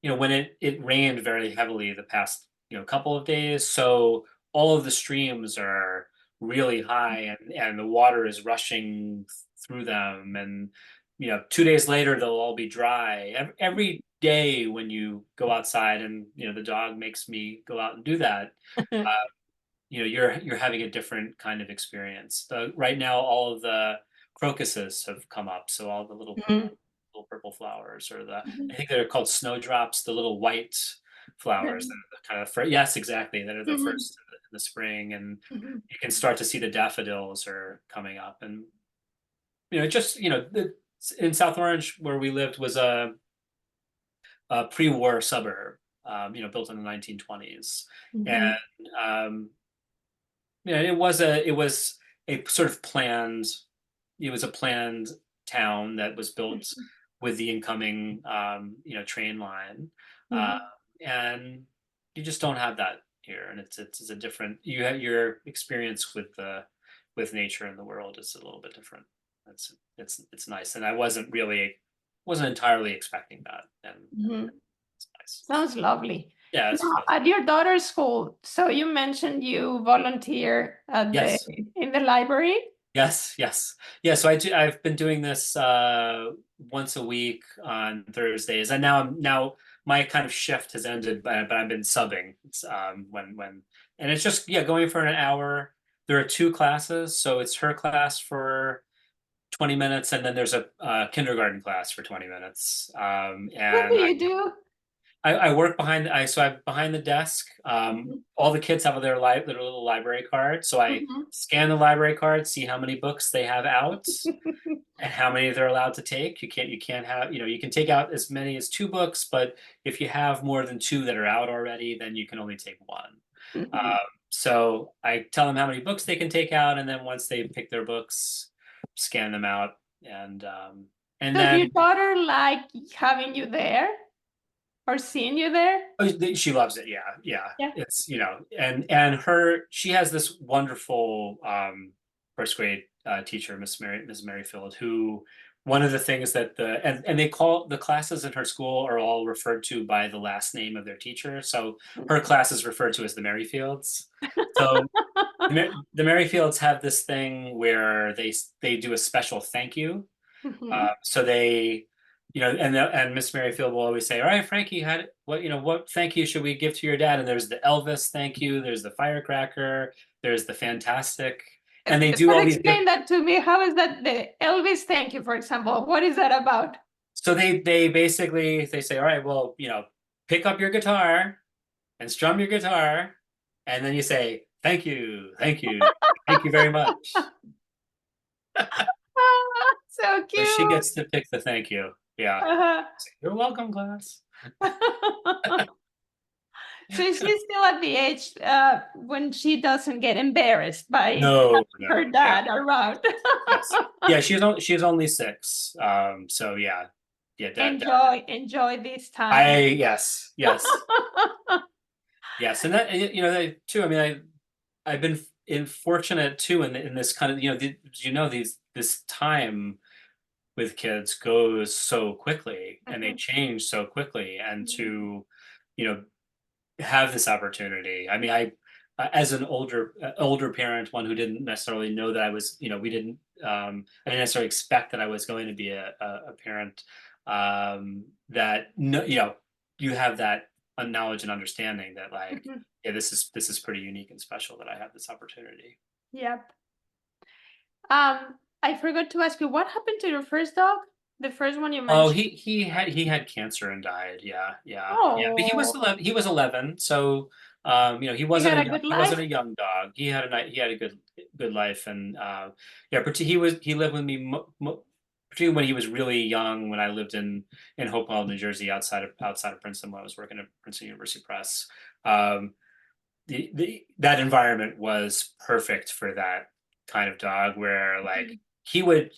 Speaker 2: when it rained very heavily the past couple of days, so all of the streams are really high, and the water is rushing through them, and 2 days later they'll all be dry. Every day when you go outside, and the dog makes me go out and do that, you're having a different kind of experience. Right now all of the crocuses have come up, so all the
Speaker 1: Mhm.
Speaker 2: little purple flowers, or I
Speaker 1: Mhm.
Speaker 2: think they're called snowdrops, the little white flowers that
Speaker 1: Mhm.
Speaker 2: are the kind of first, yes, exactly, that are the
Speaker 1: Mhm.
Speaker 2: first in the spring, and
Speaker 1: Mhm.
Speaker 2: you can start to see the daffodils are coming up, and just in South Orange where we lived was a pre-war suburb, built in the 1920s, and
Speaker 1: Mhm.
Speaker 2: um, it was a sort of planned. It was a planned town that was built with the incoming, train line, uh,
Speaker 1: Mhm.
Speaker 2: and you just don't have that here. And it's a different. You have your experience with nature and the world is a little bit different. It's nice, and I wasn't entirely expecting that, and
Speaker 1: Mhm.
Speaker 2: it's nice.
Speaker 1: Sounds lovely.
Speaker 2: Yeah, it's
Speaker 1: Now,
Speaker 2: close.
Speaker 1: at your daughter's school, so you mentioned you volunteer at the
Speaker 2: Yes.
Speaker 1: in the library.
Speaker 2: Yes, yes. Yeah, so I've been doing this once a week on Thursdays, and now my kind of shift has ended, but I've been subbing. It's, when and it's just, yeah, going for an hour. There are two classes, so it's her class for 20 minutes, and then there's a kindergarten class for 20 minutes.
Speaker 1: What do
Speaker 2: And
Speaker 1: you do?
Speaker 2: I work I'm behind the desk.
Speaker 1: Mhm.
Speaker 2: All the kids have their little library card, so I
Speaker 1: Mhm.
Speaker 2: scan the library card, see how many books they have out, and how many they're allowed to take. You can't have, you can take out as many as two books, but if you have more than two that are out already, then you can only take one.
Speaker 1: Mhm.
Speaker 2: So I tell them how many books they can take out, and then once they pick their books, scan them out, and
Speaker 1: Does your
Speaker 2: then
Speaker 1: daughter like having you there or seeing you there?
Speaker 2: oh, she loves it. Yeah, yeah.
Speaker 1: Yeah.
Speaker 2: It's and she has this wonderful first grade teacher, Miss Merrifield, who one of the things that and they call the classes in her school are all referred to by the last name of their teacher. So her class is referred to as the Merrifields. So the Merrifields have this thing where they do a special thank you,
Speaker 1: Mhm.
Speaker 2: so they, and Miss Merrifield will always say, "All right, Frankie, what thank you should we give to your dad?" And there's the Elvis thank you, there's the firecracker, there's the fantastic, and they do
Speaker 1: But
Speaker 2: all these.
Speaker 1: explain that to me. How is that the Elvis thank you, for example? What is that about?
Speaker 2: So they basically they say, "All right, well, pick up your guitar and strum your guitar," and then you say, "Thank you, thank you, thank you very much."
Speaker 1: So
Speaker 2: So she
Speaker 1: cute.
Speaker 2: gets to pick the thank you. Yeah.
Speaker 1: Uh-huh.
Speaker 2: You're welcome, class.
Speaker 1: So she's still at the age when she doesn't get embarrassed by
Speaker 2: No,
Speaker 1: having
Speaker 2: no.
Speaker 1: her
Speaker 2: Yeah.
Speaker 1: dad around.
Speaker 2: Yes. Yeah, she's only 6. So yeah. Yeah,
Speaker 1: Enjoy this
Speaker 2: I
Speaker 1: time.
Speaker 2: yes, yes. Yes. And that that too, I mean, I've been fortunate too in this kind of, this time with kids goes so quickly and they
Speaker 1: Mhm,
Speaker 2: change so quickly, and
Speaker 1: mhm,
Speaker 2: to you know have this opportunity. I mean, as an older parent, one who didn't necessarily know that I was, I didn't necessarily expect that I was going to be a parent. That no, you have that knowledge and understanding that, like,
Speaker 1: mhm.
Speaker 2: yeah, this is pretty unique and special that I have this opportunity.
Speaker 1: Yep. I forgot to ask you, what happened to your first dog? The first one you
Speaker 2: Oh,
Speaker 1: mentioned.
Speaker 2: he had cancer and died. Yeah, yeah, yeah. But he was
Speaker 1: Oh,
Speaker 2: 11. He was 11, so he
Speaker 1: he
Speaker 2: wasn't
Speaker 1: had
Speaker 2: a
Speaker 1: a
Speaker 2: young
Speaker 1: good
Speaker 2: he wasn't
Speaker 1: life.
Speaker 2: a young dog. He had a good life, and yeah. But he lived with me particularly when he was really young. When I lived in Hopewell, New Jersey, outside of Princeton, when I was working at Princeton University Press. Um, that environment was perfect for that kind of dog, where like
Speaker 1: Mhm.
Speaker 2: he would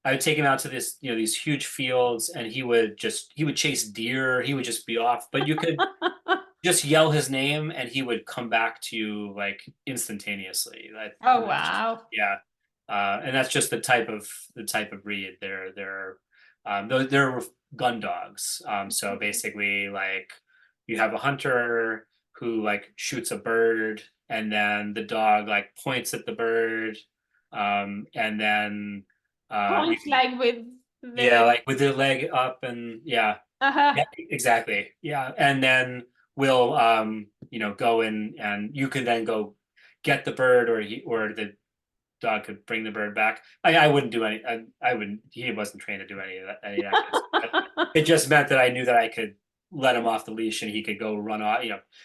Speaker 2: I would take him out to these huge fields, and he would chase deer. He would just be off, but you could just yell his name and he would come back to you like instantaneously.
Speaker 1: Oh,
Speaker 2: And that's just,
Speaker 1: wow.
Speaker 2: yeah. And that's just the type of breed. They're gun dogs. So basically, like, you have a hunter who like shoots a bird, and then the dog like points at the bird, and then you
Speaker 1: Points like with
Speaker 2: yeah,
Speaker 1: the
Speaker 2: like with their leg up, and yeah,
Speaker 1: uh-huh.
Speaker 2: yeah, exactly. Yeah. And then we'll go in, and you can then go get the bird, or the dog could bring the bird back. I wouldn't do any I wouldn't he wasn't trained to do any of that kind of stuff. But it just meant that I knew that I could let him off the leash, and he could go run off,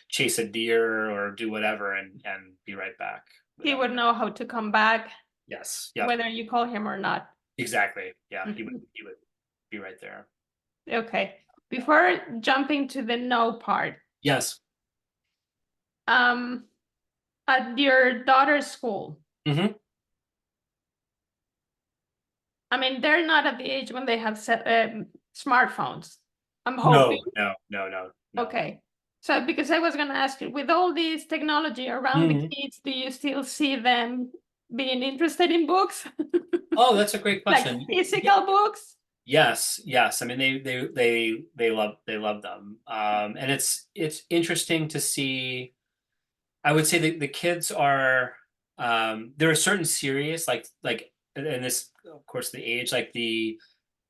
Speaker 2: chase a deer or do whatever, and be right back
Speaker 1: He
Speaker 2: without.
Speaker 1: would know how to come back,
Speaker 2: Yes. Yep.
Speaker 1: whether you call him or not.
Speaker 2: Exactly. Yeah. He would
Speaker 1: Mhm.
Speaker 2: he would be right there.
Speaker 1: Okay. Before jumping to the no part,
Speaker 2: Yes.
Speaker 1: um, at your daughter's school,
Speaker 2: Hmm.
Speaker 1: I mean, they're not at the age when they have smartphones. I'm hoping.
Speaker 2: No, no, no, no, no.
Speaker 1: Okay. So, because I was going to ask you, with all this technology around the
Speaker 2: Mhm.
Speaker 1: kids, do you still see them being interested in books?
Speaker 2: Oh, that's a great
Speaker 1: Like
Speaker 2: question.
Speaker 1: physical books?
Speaker 2: Yes, yes. I mean, they love them, and it's interesting to see. I would say that the kids are, there are certain series, and this, of course, the age, like the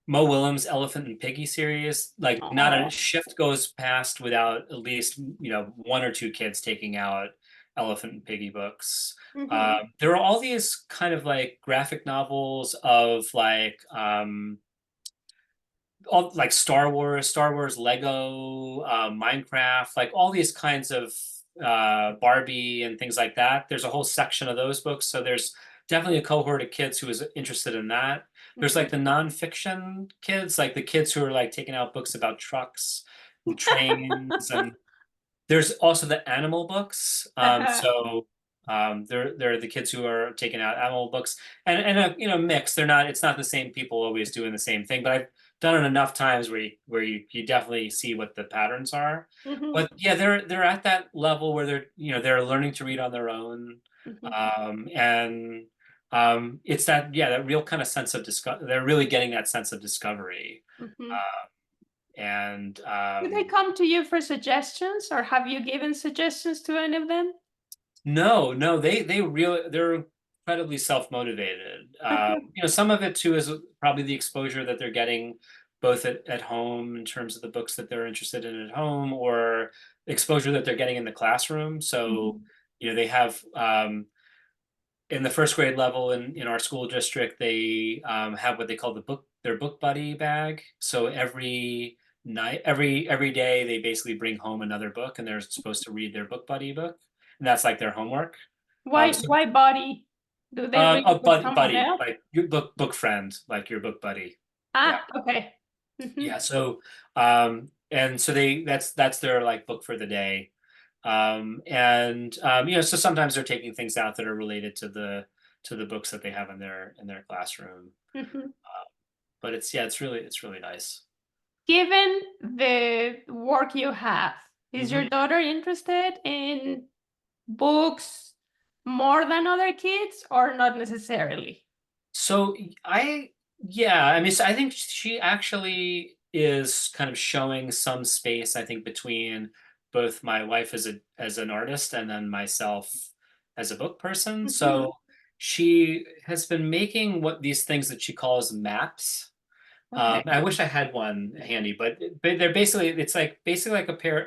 Speaker 2: Mo Willems Elephant and Piggy series, like not a
Speaker 1: Oh.
Speaker 2: shift goes past without at least one or two kids taking out Elephant and Piggy books.
Speaker 1: Hmm.
Speaker 2: There are all these kind of like graphic novels of like, all like Star Wars, Lego, Minecraft, like all these kinds of Barbie and things like that. There's a whole section of those books. So there's definitely a cohort of kids who is interested in that. There's like the nonfiction kids, like the kids who are like taking out books about trucks and trains, and there's also the animal books.
Speaker 1: Uh-huh.
Speaker 2: They're the kids who are taking out animal books, and a mix. They're not. It's not the same people always doing the same thing. But I've done it enough times where you definitely see what the patterns are.
Speaker 1: Hmm.
Speaker 2: But yeah, they're at that level where they're learning to read on their own,
Speaker 1: Hmm.
Speaker 2: and it's that real kind of sense of discovery. They're really getting that sense of discovery,
Speaker 1: Hmm.
Speaker 2: uh, and
Speaker 1: Do they come to you for suggestions, or have you given suggestions to any of them?
Speaker 2: no, no, they're incredibly self-motivated. Some of it too is probably the exposure that they're getting both at home in terms of the books that they're interested in at home, or exposure that they're getting in the classroom. So,
Speaker 1: Hmm.
Speaker 2: they have, in the first grade level in our school district, they have what they call their book buddy bag. So every day, they basically bring home another book, and they're supposed to read their book buddy book, and that's like their homework.
Speaker 1: Why
Speaker 2: So
Speaker 1: why body? Do they read
Speaker 2: A
Speaker 1: with someone
Speaker 2: buddy,
Speaker 1: else?
Speaker 2: like your book friend, like your book buddy. Yeah.
Speaker 1: Ah, okay.
Speaker 2: Yeah. So and so that's their like book for the day. And so sometimes they're taking things out that are related to the books that they have in their classroom.
Speaker 1: Mhm.
Speaker 2: But it's really nice.
Speaker 1: Given the work you have, is
Speaker 2: Mhm.
Speaker 1: your daughter interested in books more than other kids or not necessarily?
Speaker 2: So yeah, I mean, so I think she actually is kind of showing some space, I think, between both my wife as an artist and then myself as a book person.
Speaker 1: Mhm.
Speaker 2: So she has been making what these things that she calls maps.
Speaker 1: Okay.
Speaker 2: I wish I had one handy, but they're basically basically like a pair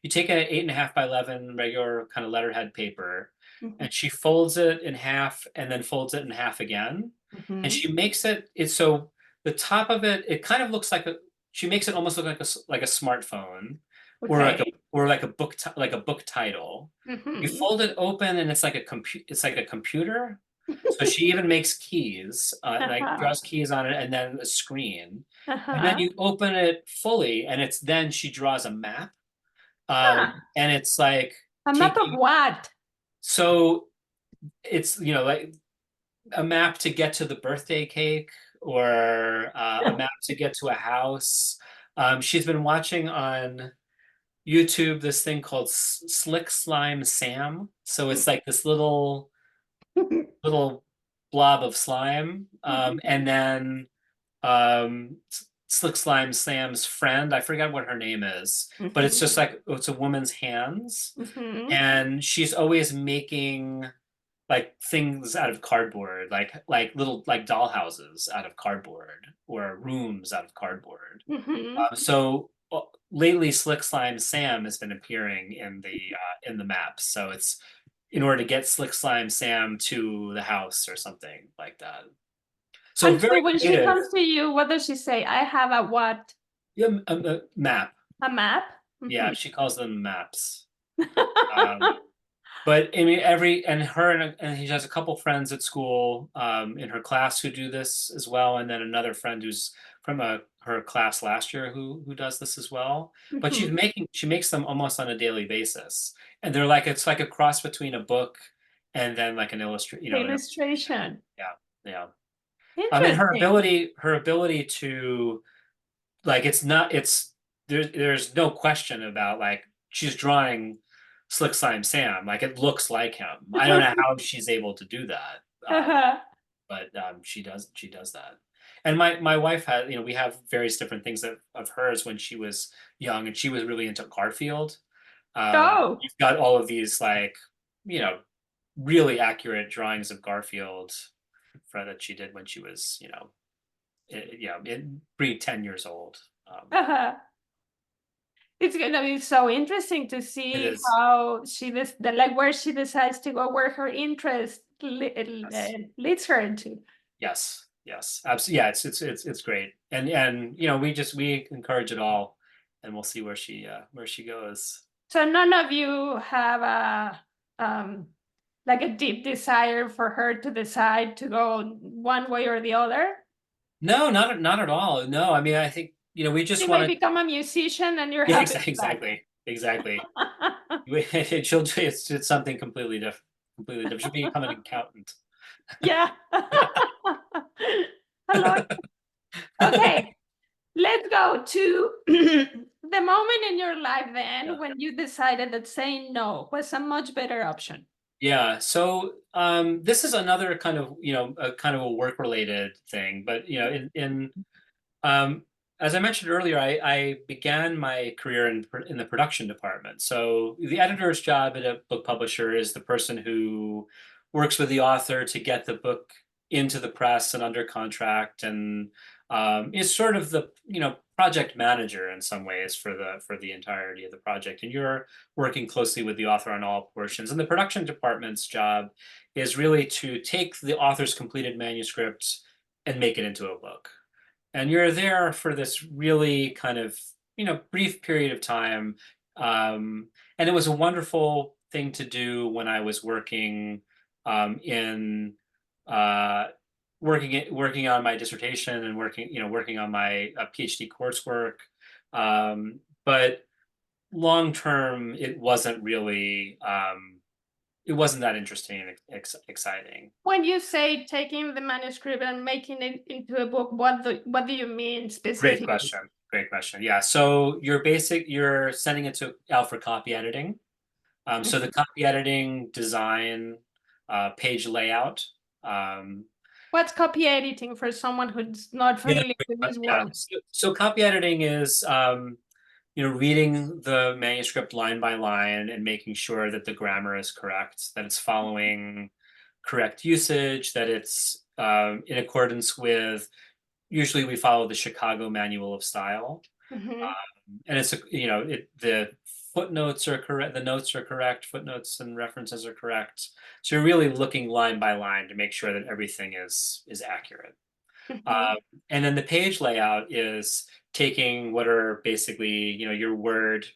Speaker 2: you take an 8.5 by 11 regular kind of letterhead paper,
Speaker 1: Mhm.
Speaker 2: and she folds it in half and then folds it in half again, and
Speaker 1: Mhm.
Speaker 2: she makes it's so the top of it kind of looks like she makes it almost look like like a smartphone
Speaker 1: Okay.
Speaker 2: or like a like a book title. You
Speaker 1: Mhm.
Speaker 2: fold it open and it's like a computer, so she even makes keys, like
Speaker 1: Uh-huh.
Speaker 2: draws keys on it and then a screen. And then
Speaker 1: Uh-huh.
Speaker 2: you open it fully and it's then she draws a map.
Speaker 1: Huh.
Speaker 2: And it's like
Speaker 1: A map of
Speaker 2: taking,
Speaker 1: what?
Speaker 2: so it's, like a map to get to the birthday cake or a map to get to a house. She's been watching on YouTube this thing called Slick Slime Sam. So it's like this little blob of slime. And then Slick Slime Sam's friend, I forget what her name is, but it's just
Speaker 1: Mhm.
Speaker 2: like it's a woman's hands.
Speaker 1: Mhm.
Speaker 2: And she's always making like things out of cardboard, like little like doll houses out of cardboard or rooms out of cardboard.
Speaker 1: Mhm.
Speaker 2: So lately, Slick Slime Sam has been appearing in the maps. So it's in order to get Slick Slime Sam to the house or something like that. So
Speaker 1: And so
Speaker 2: very
Speaker 1: when she
Speaker 2: creative.
Speaker 1: comes to you, what does she say? I have a what?
Speaker 2: Yeah, a map.
Speaker 1: A map?
Speaker 2: Yeah,
Speaker 1: Mhm.
Speaker 2: she calls them maps. Um, but I mean, and her and he has a couple friends at school in her class who do this as well, and then another friend who's from her class last year who does this as well. But
Speaker 1: Mhm.
Speaker 2: she makes them almost on a daily basis, and they're like it's like a cross between a book and then like an illustration,
Speaker 1: Illustration.
Speaker 2: yeah, yeah. And
Speaker 1: Interesting.
Speaker 2: her ability to like it's not it's there's no question about like she's drawing Slick Slime Sam. Like it looks like him. I don't know how she's able to do that.
Speaker 1: Uh-huh.
Speaker 2: But she does that. And my wife had, we have various different things of hers when she was young, and she was really into Garfield.
Speaker 1: Oh.
Speaker 2: You've got all of these like, you know, really accurate drawings of Garfield for that she did when she was, pre 10 years old.
Speaker 1: Uh-huh. It's gonna be so interesting to
Speaker 2: It
Speaker 1: see
Speaker 2: is.
Speaker 1: how like where she decides to go, where her interest
Speaker 2: Yes.
Speaker 1: leads her into.
Speaker 2: Yes. Yes. Absolutely. Yeah. It's great. And we encourage it all, and we'll see where she goes.
Speaker 1: So none of you have like a deep desire for her to decide to go one way or the other.
Speaker 2: No, not at all. No, I mean I think we
Speaker 1: She
Speaker 2: just
Speaker 1: may
Speaker 2: want to.
Speaker 1: become a musician and you're
Speaker 2: Yeah,
Speaker 1: happy with that.
Speaker 2: exactly. It's something completely different. Completely different. She'll become an accountant.
Speaker 1: Yeah. Hello. Okay. Let's go to the moment in your life then
Speaker 2: Yeah.
Speaker 1: when you decided that saying no was a much better option.
Speaker 2: Yeah. So this is another kind of a kind of a work related thing, but in Um, as I mentioned earlier, I began my career in the production department. So the editor's job at a book publisher is the person who works with the author to get the book into the press and under contract, and is sort of the project manager in some ways for the entirety of the project. And you're working closely with the author on all portions. And the production department's job is really to take the author's completed manuscript and make it into a book, and you're there for this really kind of brief period of time. And it was a wonderful thing to do when I was working in working on my dissertation and working on my PhD coursework. But long term, it wasn't that interesting and exciting.
Speaker 1: When you say taking the manuscript and making it into a book, what do you mean
Speaker 2: Great
Speaker 1: specifically?
Speaker 2: question. Great question. Yeah. So you're sending it out for copy editing. So the copy editing, design, page layout. Um,
Speaker 1: What's copy editing for someone who's not
Speaker 2: yeah,
Speaker 1: familiar with this
Speaker 2: yeah.
Speaker 1: word?
Speaker 2: So copy editing is reading the manuscript line by line and making sure that the grammar is correct, that it's following correct usage, that it's in accordance with. Usually, we follow the Chicago Manual of Style.
Speaker 1: Mhm.
Speaker 2: And it's the footnotes are correct, the notes are correct, footnotes and references are correct. So you're really looking line by line to make sure that everything is accurate.
Speaker 1: Mhm.
Speaker 2: Um, and then the page layout is taking what are basically your Word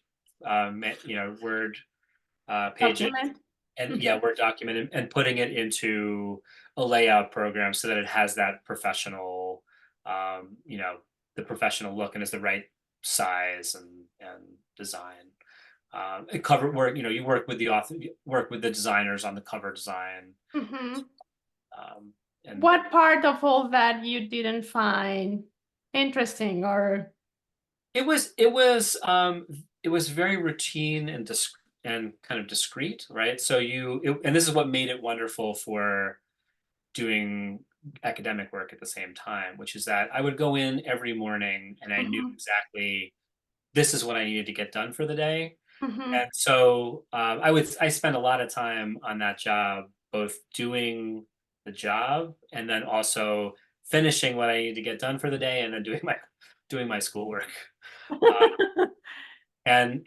Speaker 2: pages,
Speaker 1: Document.
Speaker 2: and yeah,
Speaker 1: Mhm.
Speaker 2: Word document, and putting it into a layout program so that it has that professional, the professional look and is the right size and design. And cover work, you work with the author, you work with the designers on the cover design.
Speaker 1: Mhm.
Speaker 2: Um, and
Speaker 1: What part of all that you didn't find interesting or
Speaker 2: it was very routine and and kind of discreet, right? So and this is what made it wonderful for doing academic work at the same time, which is that I would go in every morning and I knew
Speaker 1: Mhm.
Speaker 2: exactly this is what I needed to get done for the day.
Speaker 1: Mhm.
Speaker 2: And so I spent a lot of time on that job, both doing the job and then also finishing what I needed to get done for the day and then doing my schoolwork. Uh, and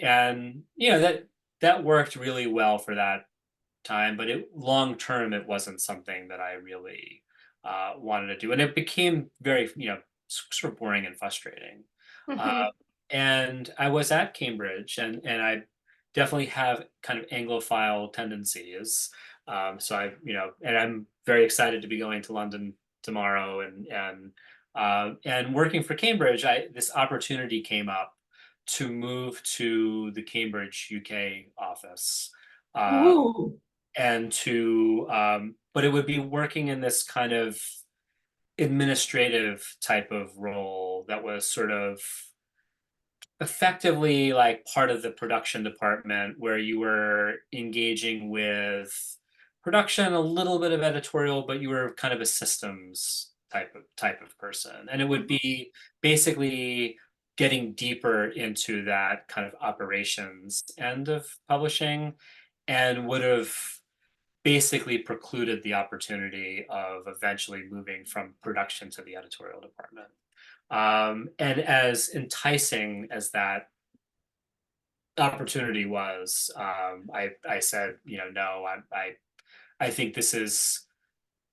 Speaker 2: that worked really well for that time, but long term it wasn't something that I really wanted to do, and it became very sort of boring and frustrating. Uh,
Speaker 1: Mhm.
Speaker 2: and I was at Cambridge, and I definitely have kind of Anglophile tendencies. So and I'm very excited to be going to London tomorrow, and working for Cambridge. This opportunity came up to move to the Cambridge, UK office. Uh,
Speaker 1: Ooh.
Speaker 2: but it would be working in this kind of administrative type of role that was sort of effectively like part of the production department, where you were engaging with production, a little bit of editorial, but you were kind of a systems type of person. And it would
Speaker 1: Mhm.
Speaker 2: be basically getting deeper into that kind of operations end of publishing, and would have basically precluded the opportunity of eventually moving from production to the editorial department. And as enticing as that opportunity was, I said, no, I think this is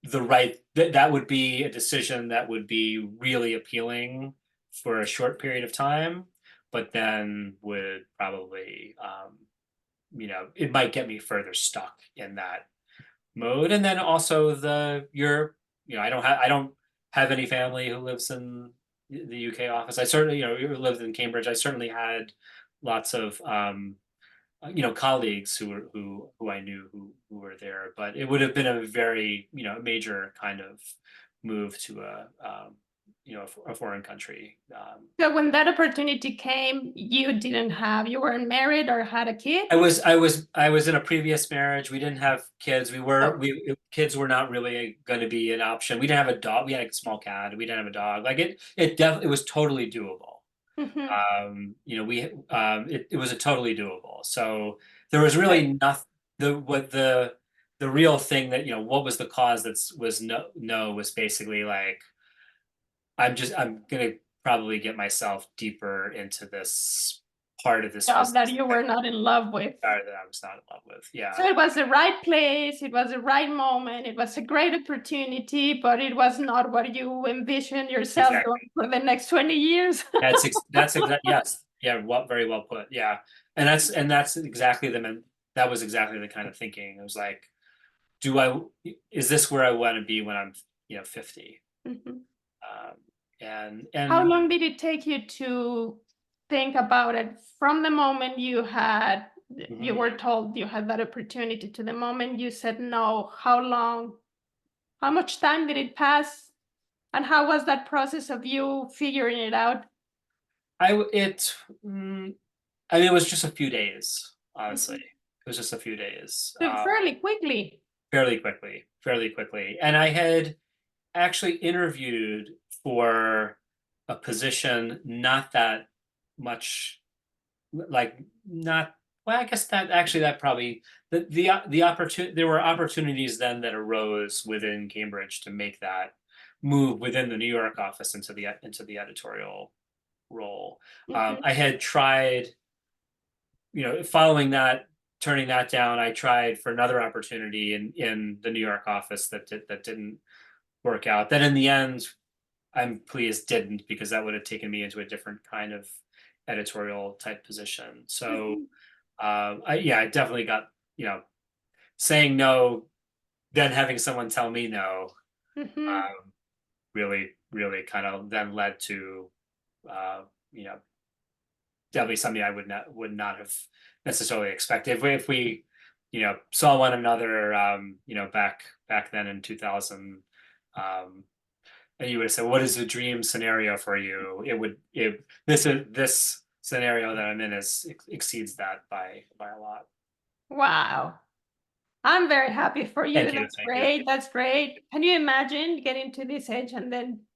Speaker 2: that would be a decision that would be really appealing for a short period of time, but then would probably, it might get me further stuck in that mode. And then also I don't have any family who lives in the UK office. I certainly, who lived in Cambridge. I certainly had lots of colleagues who I knew who were there, but it would have been a very major kind of move to a foreign country.
Speaker 1: So when that opportunity came, you weren't married or had a kid?
Speaker 2: I was in a previous marriage. We didn't have kids.
Speaker 1: Oh.
Speaker 2: Kids were not really going to be an option. We didn't have a dog. We had a small cat. We didn't have a dog. Like it definitely, it was totally doable.
Speaker 1: Mhm.
Speaker 2: It was a totally doable. So there was
Speaker 1: Right.
Speaker 2: really nothing. The real thing that what was the cause that was no was basically like I'm gonna probably get myself deeper into this part of this
Speaker 1: Job that
Speaker 2: business
Speaker 1: you were not in love with.
Speaker 2: that I was not in love with.
Speaker 1: So
Speaker 2: Yeah,
Speaker 1: it was the right place, it was the right moment, it was a great opportunity, but it was not what you envisioned yourself doing
Speaker 2: exactly.
Speaker 1: for the next 20 years.
Speaker 2: That's exactly, yes. Yeah, very well put. Yeah. And that's exactly that was exactly the kind of thinking. It was like, is this where I want to be when I'm 50?
Speaker 1: Mhm.
Speaker 2: Um,
Speaker 1: How
Speaker 2: and
Speaker 1: long did it take you to think about it from the moment you
Speaker 2: mhm.
Speaker 1: were told you had that opportunity to the moment you said no? How long, how much time did it pass? And how was that process of you figuring it out?
Speaker 2: I w- it mm, I mean, it was just a few days, honestly.
Speaker 1: Mhm.
Speaker 2: It was just a few days,
Speaker 1: So fairly quickly.
Speaker 2: fairly quickly. And I had actually interviewed for a position not that much, like not, well, I guess that actually that probably the opportunity, there were opportunities then that arose within Cambridge to make that move within the New York office into the editorial role.
Speaker 1: Mhm.
Speaker 2: I had tried, following that, turning that down, I tried for another opportunity in the New York office that didn't work out. Then in the end, I'm pleased didn't, because that would have taken me into a different kind of editorial type position. So
Speaker 1: Mhm.
Speaker 2: I definitely got, saying no, then having someone tell me no,
Speaker 1: Mhm.
Speaker 2: um, really kind of then led to, uh, you know, definitely something I would not have necessarily expected if we saw one another, back then in 2000, and you would have said, what is the dream scenario for you? This scenario that I'm in exceeds that by a lot.
Speaker 1: Wow. I'm very happy for you.
Speaker 2: Thank you,
Speaker 1: That's
Speaker 2: thank you.
Speaker 1: great. That's great. Can you imagine getting to this age and then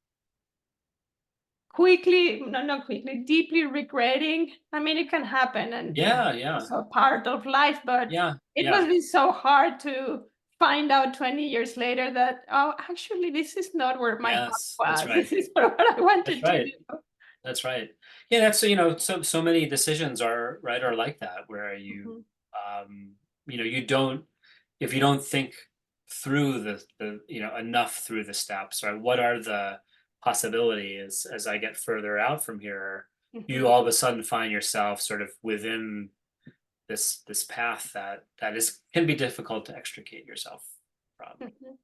Speaker 1: quickly, no, not quickly, deeply regretting? I mean, it can happen and
Speaker 2: Yeah, yeah,
Speaker 1: also part of life, but
Speaker 2: yeah,
Speaker 1: it
Speaker 2: yeah.
Speaker 1: must be so hard to find out 20 years later that, oh, actually, this is not where my heart
Speaker 2: Yes, that's
Speaker 1: was.
Speaker 2: right.
Speaker 1: This is not what I
Speaker 2: That's
Speaker 1: wanted to
Speaker 2: right.
Speaker 1: do.
Speaker 2: That's right. Yeah, that's so many decisions are like that, where
Speaker 1: Mhm.
Speaker 2: um you don't, if you don't think through the enough through the steps, right? What are the possibilities as I get further out from here? You
Speaker 1: Mhm.
Speaker 2: all of a sudden find yourself sort of within this path that is can be difficult to extricate yourself from.
Speaker 1: Mhm.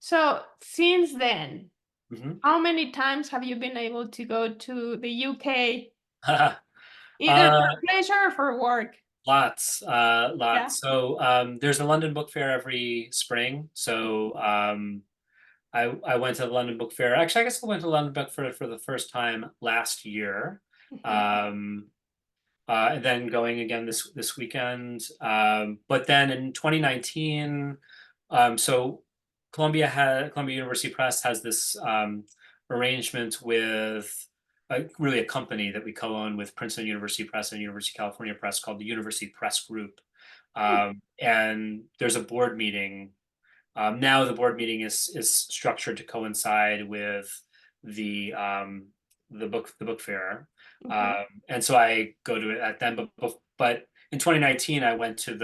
Speaker 1: So since then,
Speaker 2: Mhm.
Speaker 1: how many times have you been able to go to the UK, either
Speaker 2: uh
Speaker 1: for pleasure or for work?
Speaker 2: Lots.
Speaker 1: Yeah.
Speaker 2: So there's a London Book Fair every spring. So I went to the London Book Fair. Actually, I guess I went to the London Book Fair for the first time last year.
Speaker 1: Mhm.
Speaker 2: Um, and then going again this weekend. But then in 2019, so Columbia University Press has this arrangement with really a company that we co-own with Princeton University Press and University of California Press, called the University Press Group.
Speaker 1: Hmm.
Speaker 2: And there's a board meeting. Now the board meeting is structured to coincide with the um, the book fair,
Speaker 1: Mhm.
Speaker 2: and so I go to it at then. But in 2019, I went to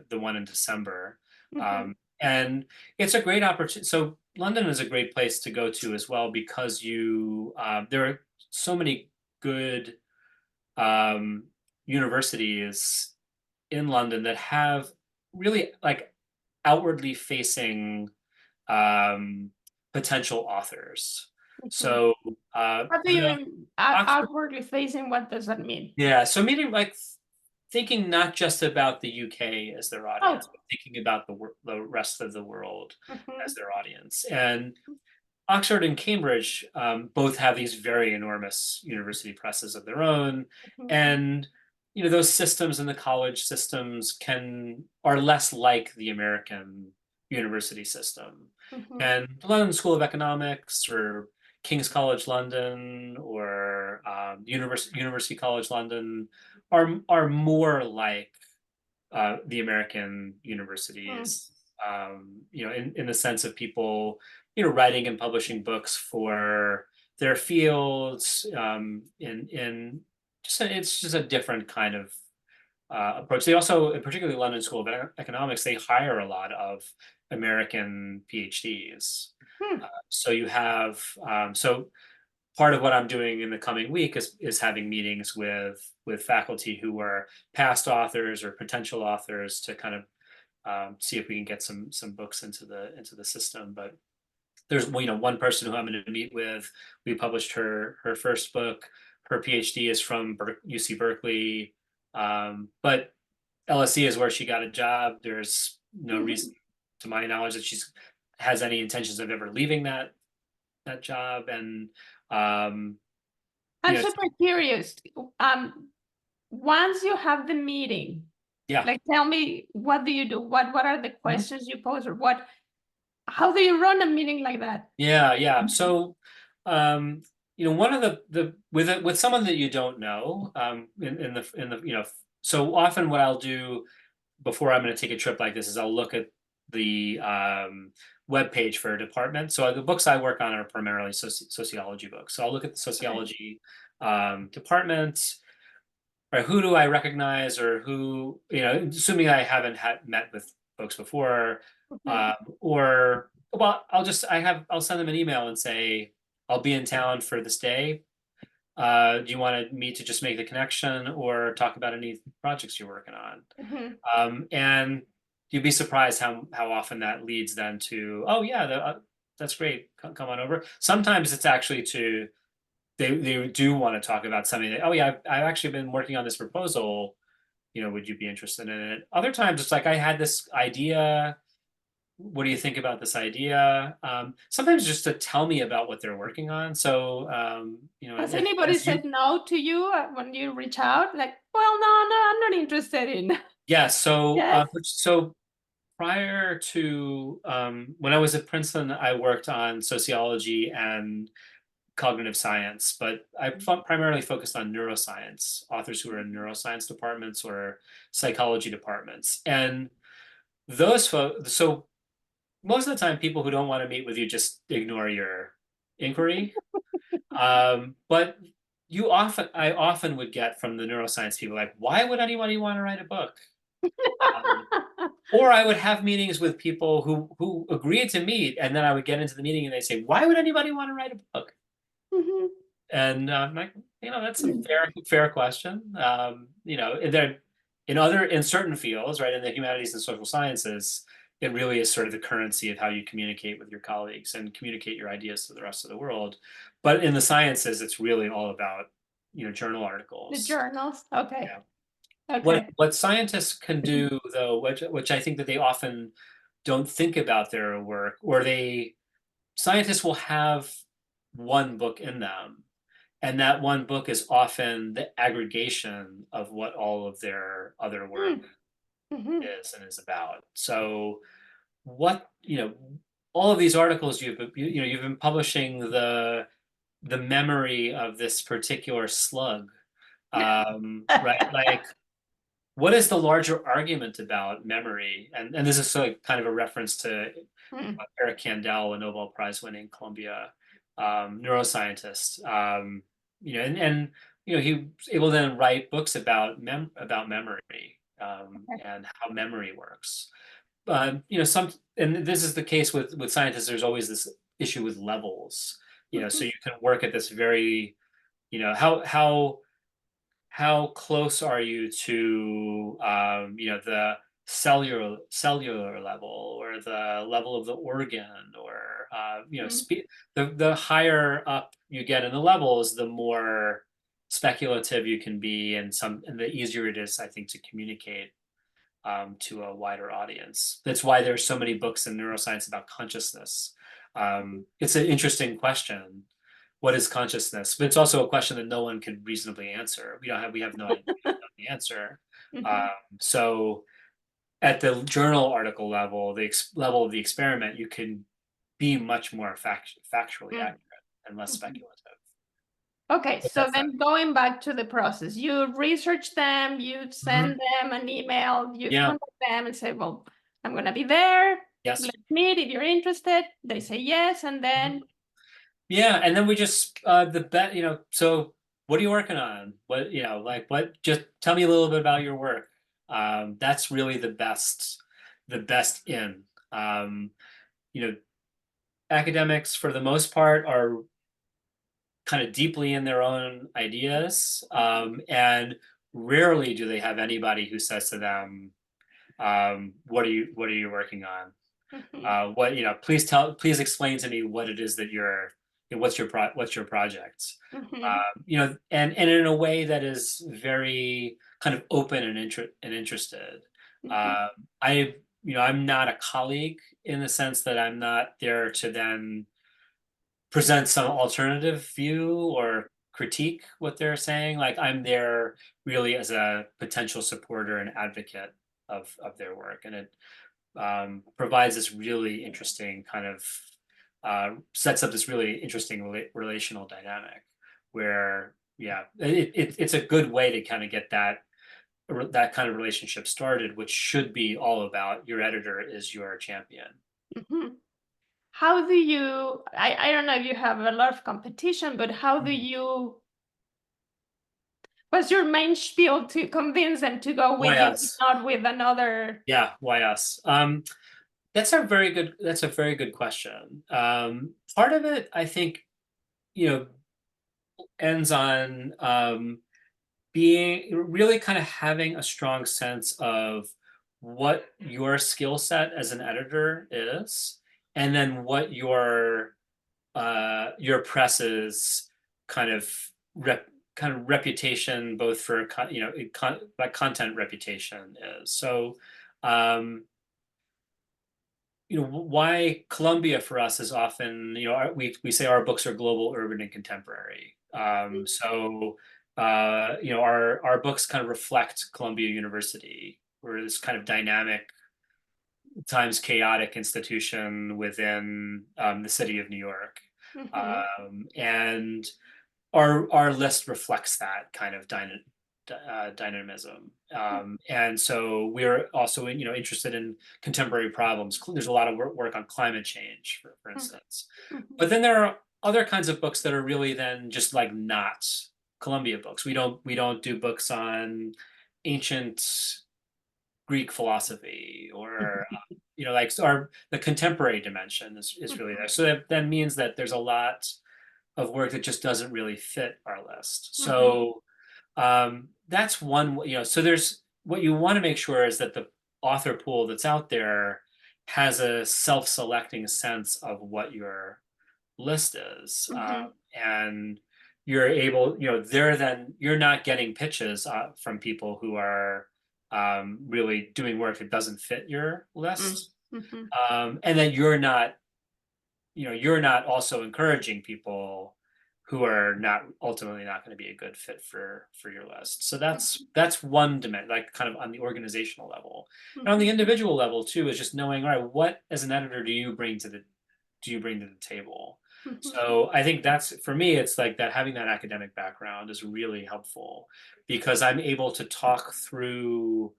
Speaker 2: the one in December,
Speaker 1: Mhm.
Speaker 2: and it's a great opportunity. So London is a great place to go to as well, because there are so many good um, universities in London that have really like outwardly facing um, potential authors.
Speaker 1: Mhm.
Speaker 2: So
Speaker 1: What do you
Speaker 2: the
Speaker 1: mean
Speaker 2: Oxford,
Speaker 1: outwardly facing? What does that mean?
Speaker 2: yeah. So meaning like thinking not just about the UK as their audience,
Speaker 1: Oh.
Speaker 2: but thinking about the rest of the world as
Speaker 1: Mhm.
Speaker 2: their audience. And Oxford and Cambridge both have these very enormous university presses of their own,
Speaker 1: Mhm.
Speaker 2: and those systems in the college systems are less like the American university system.
Speaker 1: Mhm.
Speaker 2: And the London School of Economics, or King's College London, or University College London are more like the American
Speaker 1: Mm.
Speaker 2: universities, in the sense of people, writing and publishing books for their fields, it's just a different kind of approach. They also, particularly London School of Economics, they hire a lot of American PhDs.
Speaker 1: Hmm.
Speaker 2: So you have, so part of what I'm doing in the coming week is having meetings with faculty who are past authors or potential authors, to kind of see if we can get some books into the system. But there's one person who I'm going to meet with. We published her first book. Her PhD is from UC Berkeley, but LSE is where she got a job. There's no reason, to my knowledge, that she's has any intentions of ever leaving that job. And
Speaker 1: I'm super curious. Once you have the meeting,
Speaker 2: yeah,
Speaker 1: like tell me, what do you do? What are the questions you pose, or how do you run a meeting like that?
Speaker 2: yeah. So, one of the with someone that you don't know, in the so often what I'll do before I'm going to take a trip like this is I'll look at the web page for a department. So the books I work on are primarily sociology books. So I'll look at the sociology department. Right, who do I recognize, or who, assuming I haven't met with folks before, or well, I'll send them an email and say, I'll be in town for this day. Do you want me to just make the connection or talk about any projects you're working on? And you'd be surprised how often that leads then to, oh yeah, that's great. Come on over. Sometimes it's actually to they do want to talk about something that, oh yeah, I've actually been working on this proposal. Would you be interested in it? Other times it's like, I had this idea. What do you think about this idea? Sometimes just to tell me about what they're working on. So,
Speaker 1: has anybody said no to you when you reach out? Like, well, no, I'm not interested in.
Speaker 2: Yeah. So,
Speaker 1: Yes.
Speaker 2: so prior to when I was at Princeton, I worked on sociology and cognitive science, but I primarily focused on neuroscience, authors who are in neuroscience departments or psychology departments. And those folks, so most of the time, people who don't want to meet with you just ignore your inquiry. But I often would get from the neuroscience people like, why would anybody want to write a book? Or I would have meetings with people who agreed to meet, and then I would get into the meeting and they say, why would anybody want to write a book? And I'm like, that's a fair question. In certain fields, right, in the humanities and social sciences, it really is sort of the currency of how you communicate with your colleagues and communicate your ideas to the rest of the world. But in the sciences, it's really all about, journal articles.
Speaker 1: The journals. Okay.
Speaker 2: Yeah.
Speaker 1: Okay.
Speaker 2: What scientists can do, though, which I think that they often don't think about their work, or scientists will have one book in them, and that one book is often the aggregation of what all of their other work is about. So all of these articles you've been publishing the memory of this particular slug, right? Like, what is the larger argument about memory? And this is kind of a reference to Eric Kandel, a Nobel Prize winning Columbia neuroscientist. And he was able to then write books about memory, and how memory works. And this is the case with scientists. There's always this issue with levels. So you can work at this very, how close are you to the cellular level, or the level of the organ, or the higher up you get in the levels, the more speculative you can be, and the easier it is, I think, to communicate to a wider audience. That's why there's so many books in neuroscience about consciousness. It's an interesting question. What is consciousness? But it's also a question that no one could reasonably answer. We have no idea the answer. So at the journal article level, the level of the experiment, you can be much more factually accurate and less speculative.
Speaker 1: Okay, so then going back to the process, you research them, you send them an email, you contact them and say, well, I'm going to be there.
Speaker 2: Yes.
Speaker 1: Let's meet if you're interested. They say yes, and then.
Speaker 2: Yeah, and then we just so what are you working on? Just tell me a little bit about your work. That's really the best in. Academics, for the most part, are kind of deeply in their own ideas, and rarely do they have anybody who says to them, what are you working on?
Speaker 1: Mhm.
Speaker 2: Please explain to me what it is that what's your project?
Speaker 1: Mhm.
Speaker 2: And in a way that is very kind of open and interested.
Speaker 1: Mhm.
Speaker 2: Uh, I, I'm not a colleague in the sense that I'm not there to then present some alternative view or critique what they're saying. Like I'm there really as a potential supporter and advocate of their work, and it provides this really interesting kind of sets up this really interesting relational dynamic where it's a good way to kind of get that kind of relationship started, which should be all about your editor is your champion.
Speaker 1: Mhm. How do you, I don't know if you have a lot of competition, but how do you, what's your main spiel to convince them to go
Speaker 2: Why
Speaker 1: with you,
Speaker 2: us?
Speaker 1: not with another?
Speaker 2: Yeah, why us? That's a very good question. Part of it, I think, you know, ends on being really kind of having a strong sense of what your skill set as an editor is, and then what your press's kind of reputation, both for like content reputation is. So, um, why Columbia for us is often, we say our books are global, urban, and contemporary. Our books kind of reflect Columbia University. We're this kind of dynamic, times chaotic institution within the city of New York,
Speaker 1: Mhm.
Speaker 2: and our list reflects that kind of dynamism. And so we're also interested in contemporary problems. There's a lot of work on climate change, for instance.
Speaker 1: Mhm.
Speaker 2: But then there are other kinds of books that are really then just like not Columbia books. We don't do books on ancient Greek philosophy or like the contemporary dimension is really there. So that means that there's a lot of work that just doesn't really fit our list.
Speaker 1: Mhm.
Speaker 2: So that's one, so there's what you want to make sure is that the author pool that's out there has a self-selecting sense of what your list is.
Speaker 1: Mhm.
Speaker 2: And you're able, you're not getting pitches from people who are really doing work that doesn't fit your
Speaker 1: Mhm.
Speaker 2: list.
Speaker 1: Mhm.
Speaker 2: And then you're not also encouraging people who are not ultimately not going to be a good fit for your list. So that's one dimension, like kind of on the organizational level. And on the
Speaker 1: Mhm.
Speaker 2: individual level too, is just knowing, all right, what as an editor do you bring to the table?
Speaker 1: Mhm.
Speaker 2: So I think that's for me, it's like that having that academic background is really helpful because I'm able to talk through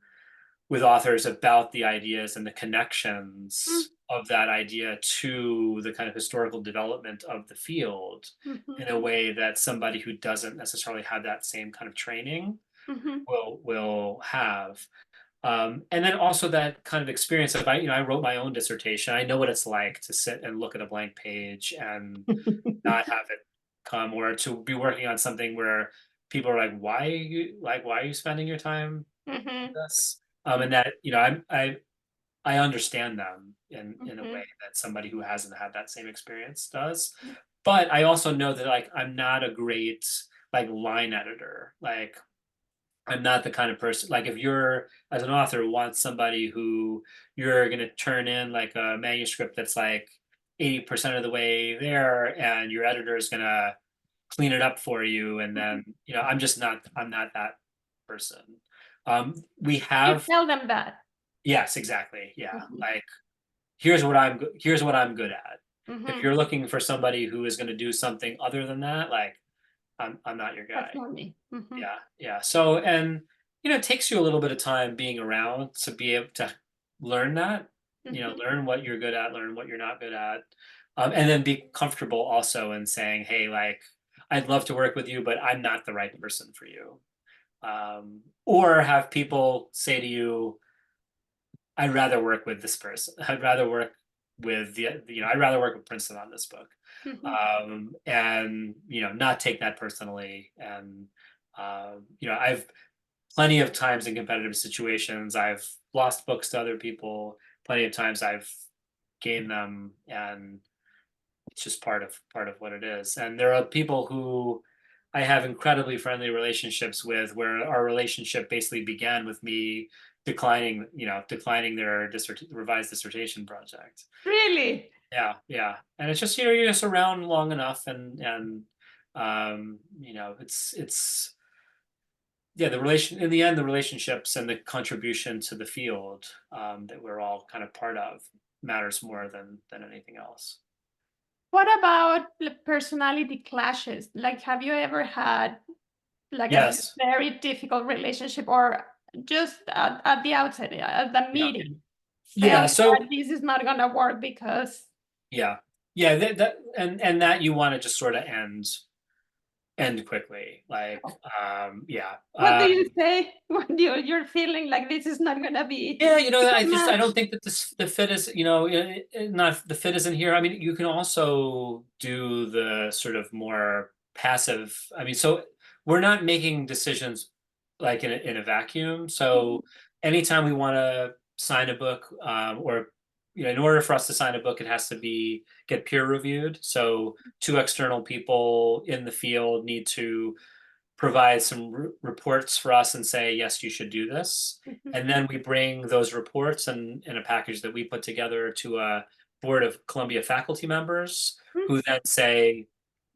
Speaker 2: with authors about the ideas and the
Speaker 1: Mhm.
Speaker 2: connections of that idea to the kind of historical development of the field
Speaker 1: Mhm.
Speaker 2: in a way that somebody who doesn't necessarily have that same kind of training
Speaker 1: Mhm.
Speaker 2: will have. And then also that kind of experience of I wrote my own dissertation. I know what it's like to sit and look at a blank page and not have it come, or to be working on something where people are like, why are you spending your time
Speaker 1: Mhm.
Speaker 2: this? And that I understand them in a way
Speaker 1: Mhm.
Speaker 2: that somebody who hasn't had that same experience does. But I also know that like I'm not a great like line editor. Like I'm not the kind of person like if you're as an author want somebody who you're gonna turn in like a manuscript that's like 80% of the way there and your editor is gonna clean it up for you and
Speaker 1: Mhm.
Speaker 2: then I'm not that person. We
Speaker 1: You
Speaker 2: have
Speaker 1: tell them that.
Speaker 2: Yes, exactly. Yeah.
Speaker 1: Mhm.
Speaker 2: Like here's what I'm good at. If
Speaker 1: Mhm.
Speaker 2: you're looking for somebody who is going to do something other than that, like I'm not your
Speaker 1: That's
Speaker 2: guy.
Speaker 1: not me. Mhm.
Speaker 2: Yeah, yeah. So and it takes you a little bit of time being around to be able to learn that.
Speaker 1: Mhm.
Speaker 2: Learn what you're good at, learn what you're not good at, and then be comfortable also in saying, hey, like I'd love to work with you, but I'm not the right person for you. Or have people say to you, I'd rather work with this person. I'd rather work with I'd rather work with Princeton on this book.
Speaker 1: Mhm.
Speaker 2: And not take that personally. And I've plenty of times in competitive situations, I've lost books to other people. Plenty of times I've gained them, and it's just part of what it is. And there are people who I have incredibly friendly relationships with, where our relationship basically began with me declining their revised dissertation project.
Speaker 1: Really?
Speaker 2: Yeah, yeah. And it's just, you're just around long enough, and it's yeah, the relation in the end, the relationships and the contribution to the field, that we're all kind of part of, matters more than anything else.
Speaker 1: What about the personality clashes? Like, have you ever had like a
Speaker 2: Yes.
Speaker 1: very difficult relationship, or just at the outset, at the
Speaker 2: Yeah.
Speaker 1: meeting,
Speaker 2: Yeah.
Speaker 1: felt
Speaker 2: So
Speaker 1: that this is not gonna work because
Speaker 2: yeah. Yeah. And that you want to just sort of end quickly. Like, yeah.
Speaker 1: what do you say when you're feeling like this is not gonna be
Speaker 2: Yeah,
Speaker 1: a
Speaker 2: I
Speaker 1: good
Speaker 2: just I don't
Speaker 1: match?
Speaker 2: think that the fit is, not the fit isn't here. I mean, you can also do the sort of more passive. I mean, so we're not making decisions like in a vacuum. So anytime we want to sign a book, or in order for us to sign a book, it has to get peer reviewed. So two external people in the field need to provide some reports for us and say, yes, you should do this.
Speaker 1: Mhm.
Speaker 2: And then we bring those reports and in a package that we put together to a board of Columbia faculty members,
Speaker 1: Mhm.
Speaker 2: who then say,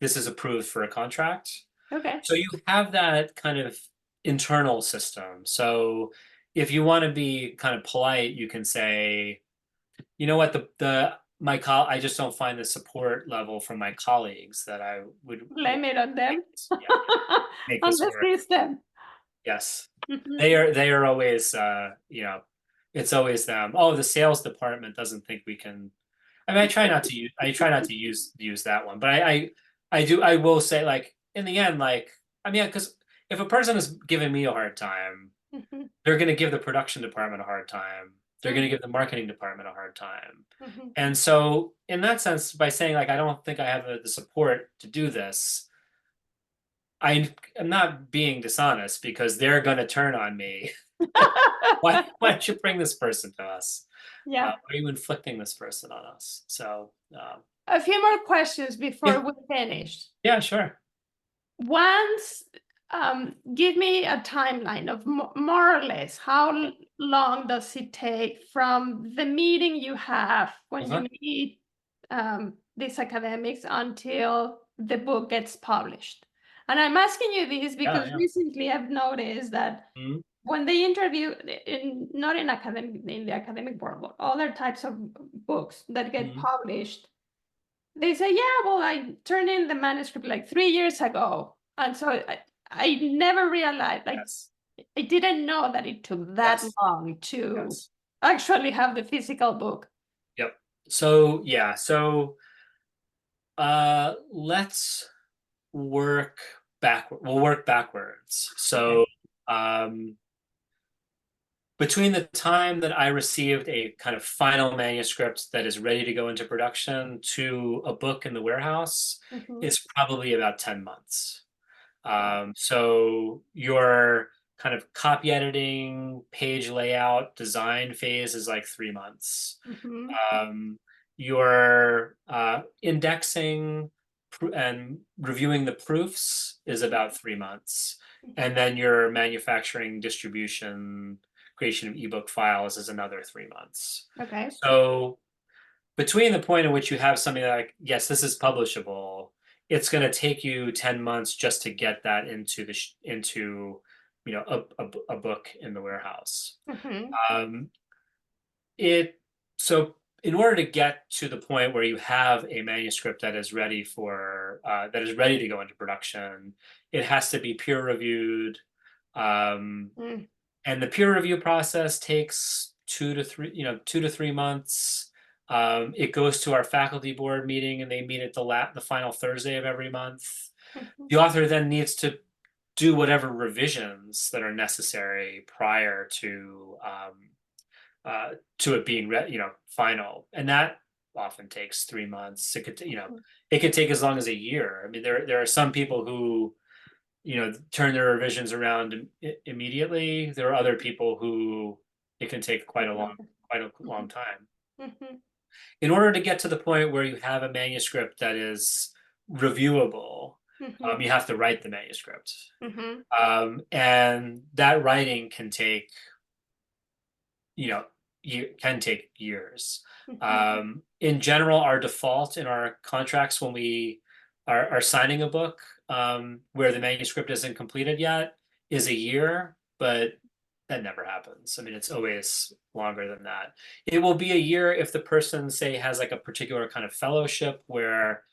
Speaker 2: this is approved for a contract.
Speaker 1: Okay.
Speaker 2: So you have that kind of internal system. So if you want to be kind of polite, you can say, you know what, I just don't find the support level from my colleagues that I would
Speaker 1: Blame it on them.
Speaker 2: yeah, make
Speaker 1: On
Speaker 2: this
Speaker 1: the
Speaker 2: work.
Speaker 1: system.
Speaker 2: Yes.
Speaker 1: Mhm.
Speaker 2: They are always, it's always them. Oh, the sales department doesn't think we can. I mean, I try not to use that one, but I will say, like, in the end, like, I mean, because if a person is giving me a hard time,
Speaker 1: Mhm.
Speaker 2: they're going to give the production department a hard time. They're going
Speaker 1: Mm.
Speaker 2: to give the marketing department a hard time.
Speaker 1: Mhm.
Speaker 2: And so, in that sense, by saying, like, I don't think I have the support to do this, I am not being dishonest, because they're going to turn on me. Why don't you bring this person to us?
Speaker 1: Yeah.
Speaker 2: Why are you inflicting this person on us? So,
Speaker 1: A few more questions
Speaker 2: yeah,
Speaker 1: before we finish.
Speaker 2: yeah, sure.
Speaker 1: Once, give me a timeline of more or less how long does it take from the meeting you have when you
Speaker 2: Uh-huh.
Speaker 1: meet these academics until the book gets published? And I'm asking you this
Speaker 2: Yeah,
Speaker 1: because
Speaker 2: yeah.
Speaker 1: recently I've noticed that
Speaker 2: Mhm,
Speaker 1: when they interview not in the academic world, but other types of books that get
Speaker 2: mhm.
Speaker 1: published, they say, yeah, well, I turned in the manuscript like 3 years ago. And so I never realized, like,
Speaker 2: Yes,
Speaker 1: I didn't know that it took that
Speaker 2: yes,
Speaker 1: long to
Speaker 2: yes.
Speaker 1: actually have the physical book.
Speaker 2: Yep. So yeah, so let's work backward. We'll work backwards.
Speaker 1: Okay.
Speaker 2: So um, between the time that I received a kind of final manuscript that is ready to go into production to a book in the warehouse,
Speaker 1: Mhm.
Speaker 2: is probably about 10 months.
Speaker 1: Wow.
Speaker 2: So your kind of copy editing, page layout, design phase is like 3 months.
Speaker 1: Mhm.
Speaker 2: Um, your indexing and reviewing the proofs is about 3 months. And
Speaker 1: Mhm.
Speaker 2: then your manufacturing, distribution, creation of ebook files is another 3 months.
Speaker 1: Okay.
Speaker 2: So between the point in which you have something like, yes, this is publishable, it's going to take you 10 months just to get that into a book in the warehouse.
Speaker 1: Mhm.
Speaker 2: Um, it so in order to get to the point where you have a manuscript that is ready to go into production, it has to be peer reviewed. Um,
Speaker 1: Mm.
Speaker 2: and the peer review process takes 2 to 3 months. It goes to our faculty board meeting, and they meet at the final Thursday of every month.
Speaker 1: Mhm.
Speaker 2: The author then needs to do whatever revisions that are necessary prior to it being final, and that often takes 3 months. It could take as long as a year. I mean, there are some people who turn their revisions around immediately. There are other people who it can take quite a long time.
Speaker 1: Mhm.
Speaker 2: In order to get to the point where you have a manuscript that is reviewable,
Speaker 1: Mhm.
Speaker 2: you have to write the manuscript.
Speaker 1: Mhm.
Speaker 2: And that writing can take, can take years.
Speaker 1: Mhm.
Speaker 2: In general, our default in our contracts when we are signing a book where the manuscript isn't completed yet is a year, but that never happens. I mean, it's always longer than that. It will be a year if the person, say, has like a particular kind of fellowship where,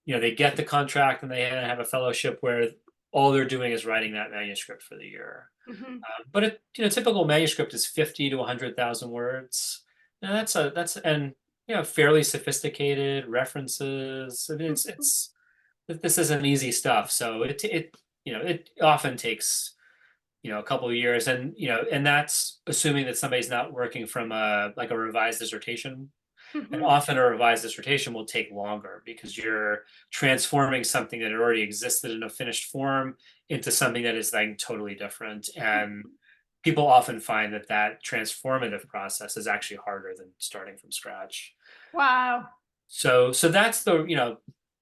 Speaker 2: they get the contract and they have a fellowship where all they're doing is writing that manuscript for the year.
Speaker 1: Mhm.
Speaker 2: But typical manuscript is 50 to 100,000 words. And and fairly sophisticated references. I mean,
Speaker 1: Mhm.
Speaker 2: this isn't easy stuff. So it often takes a couple of years, and that's assuming that somebody's not working from a revised dissertation. And
Speaker 1: Mhm.
Speaker 2: often a revised dissertation will take longer because you're transforming something that already existed in a finished form into something that is like totally different. And people often find that that transformative process is actually harder than starting from scratch.
Speaker 1: Wow.
Speaker 2: So that's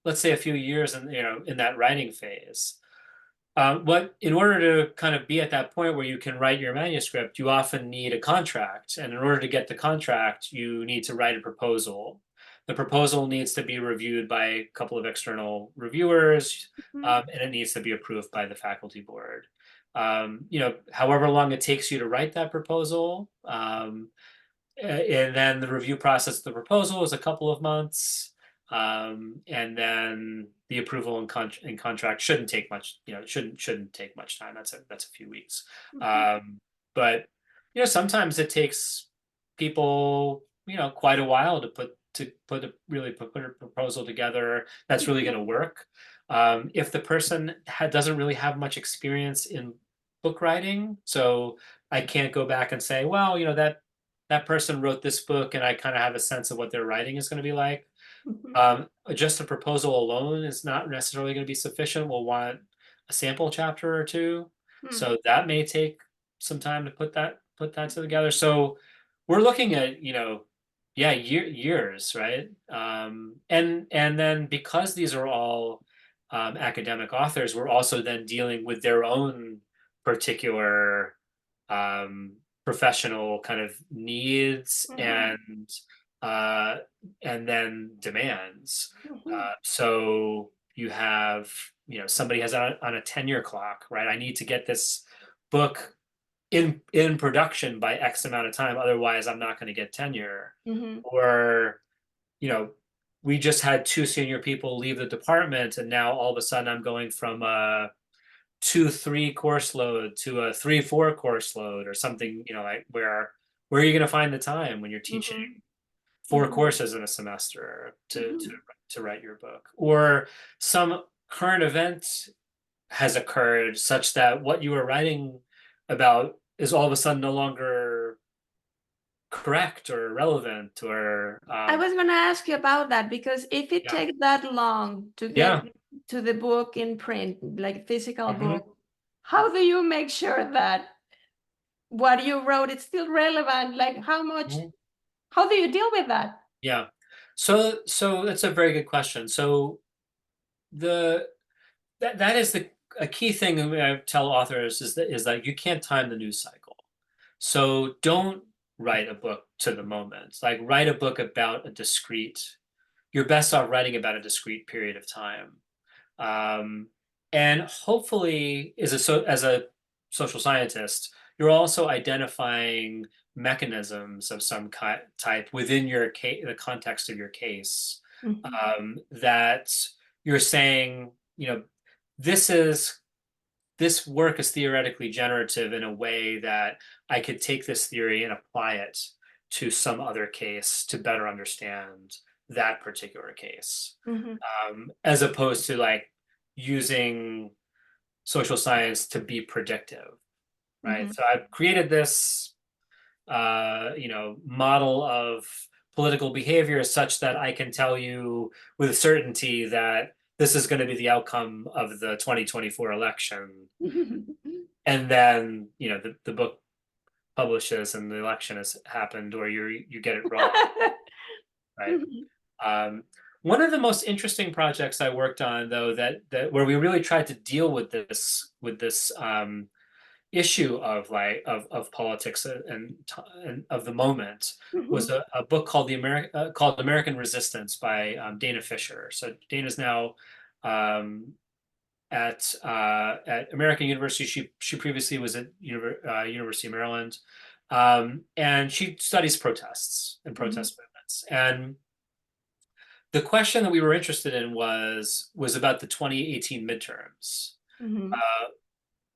Speaker 2: let's say a few years in that writing phase. What in order to kind of be at that point where you can write your manuscript, you often need a contract. And in order to get the contract, you need to write a proposal. The proposal needs to be reviewed by a couple of external reviewers,
Speaker 1: Mhm.
Speaker 2: and it needs to be approved by the faculty board. However long it takes you to write that proposal, and then the review process of the proposal is a couple of months. And then the approval and contract shouldn't take much, it shouldn't take much time. That's a few weeks.
Speaker 1: Mhm.
Speaker 2: But sometimes it takes people, quite a while to put a proposal together that's really going to work. If the person doesn't really have much experience in book writing, so I can't go back and say, well, that person wrote this book and I kind of have a sense of what their writing is going to be like.
Speaker 1: Mhm.
Speaker 2: Just a proposal alone is not necessarily going to be sufficient. We'll want a sample chapter or two.
Speaker 1: Mhm.
Speaker 2: So that may take some time to put that together. So we're looking at, yeah, years, right? And then because these are all academic authors, we're also then dealing with their own particular um, professional kind of needs
Speaker 1: Mhm.
Speaker 2: uh, and then demands.
Speaker 1: Mhm.
Speaker 2: So you have, somebody has on a tenure clock, right? I need to get this book in production by X amount of time, otherwise I'm not going to get tenure.
Speaker 1: Mhm.
Speaker 2: Or, you know, we just had two senior people leave the department, and now all of a sudden I'm going from a 2-3 course load to a 3-4 course load or something, like where are you going to find the time when you're teaching
Speaker 1: Mhm.
Speaker 2: 4 courses in a semester to to
Speaker 1: Mhm.
Speaker 2: to write your book, or some current event has occurred such that what you were writing about is all of a sudden no longer correct or relevant or
Speaker 1: I was going to ask you about that because if it
Speaker 2: yeah,
Speaker 1: takes that long to get
Speaker 2: yeah.
Speaker 1: to the book in print, like physical
Speaker 2: Mhm,
Speaker 1: book, how do you make sure that what you wrote is still relevant? Like
Speaker 2: mhm.
Speaker 1: how do you deal with that?
Speaker 2: Yeah. So that's a very good question. So the that is a key thing that I tell authors is that you can't time the news cycle. So don't write a book to the moment. Like write a book about a discrete. You're best off writing about a discrete period of time. Um, and hopefully, as a social scientist, you're also identifying mechanisms of some type within the context of your case,
Speaker 1: Mhm.
Speaker 2: that you're saying, this is this work is theoretically generative in a way that I could take this theory and apply it to some other case to better understand that particular case,
Speaker 1: Mhm.
Speaker 2: as opposed to like using social science to be predictive, right?
Speaker 1: Mhm.
Speaker 2: So I've created this, model of political behavior such that I can tell you with certainty that this is going to be the outcome of the 2024 election. And then, the book publishes and the election has happened, or you get it wrong, right? Um, One of the most interesting projects I worked on, though, that where we really tried to deal with this issue of of politics and of the moment was a book called called American Resistance by Dana Fisher. So Dana's now um, at American University. She previously was at University of Maryland, and she studies protests and protest movements. And the question that we were interested in was about the 2018 midterms.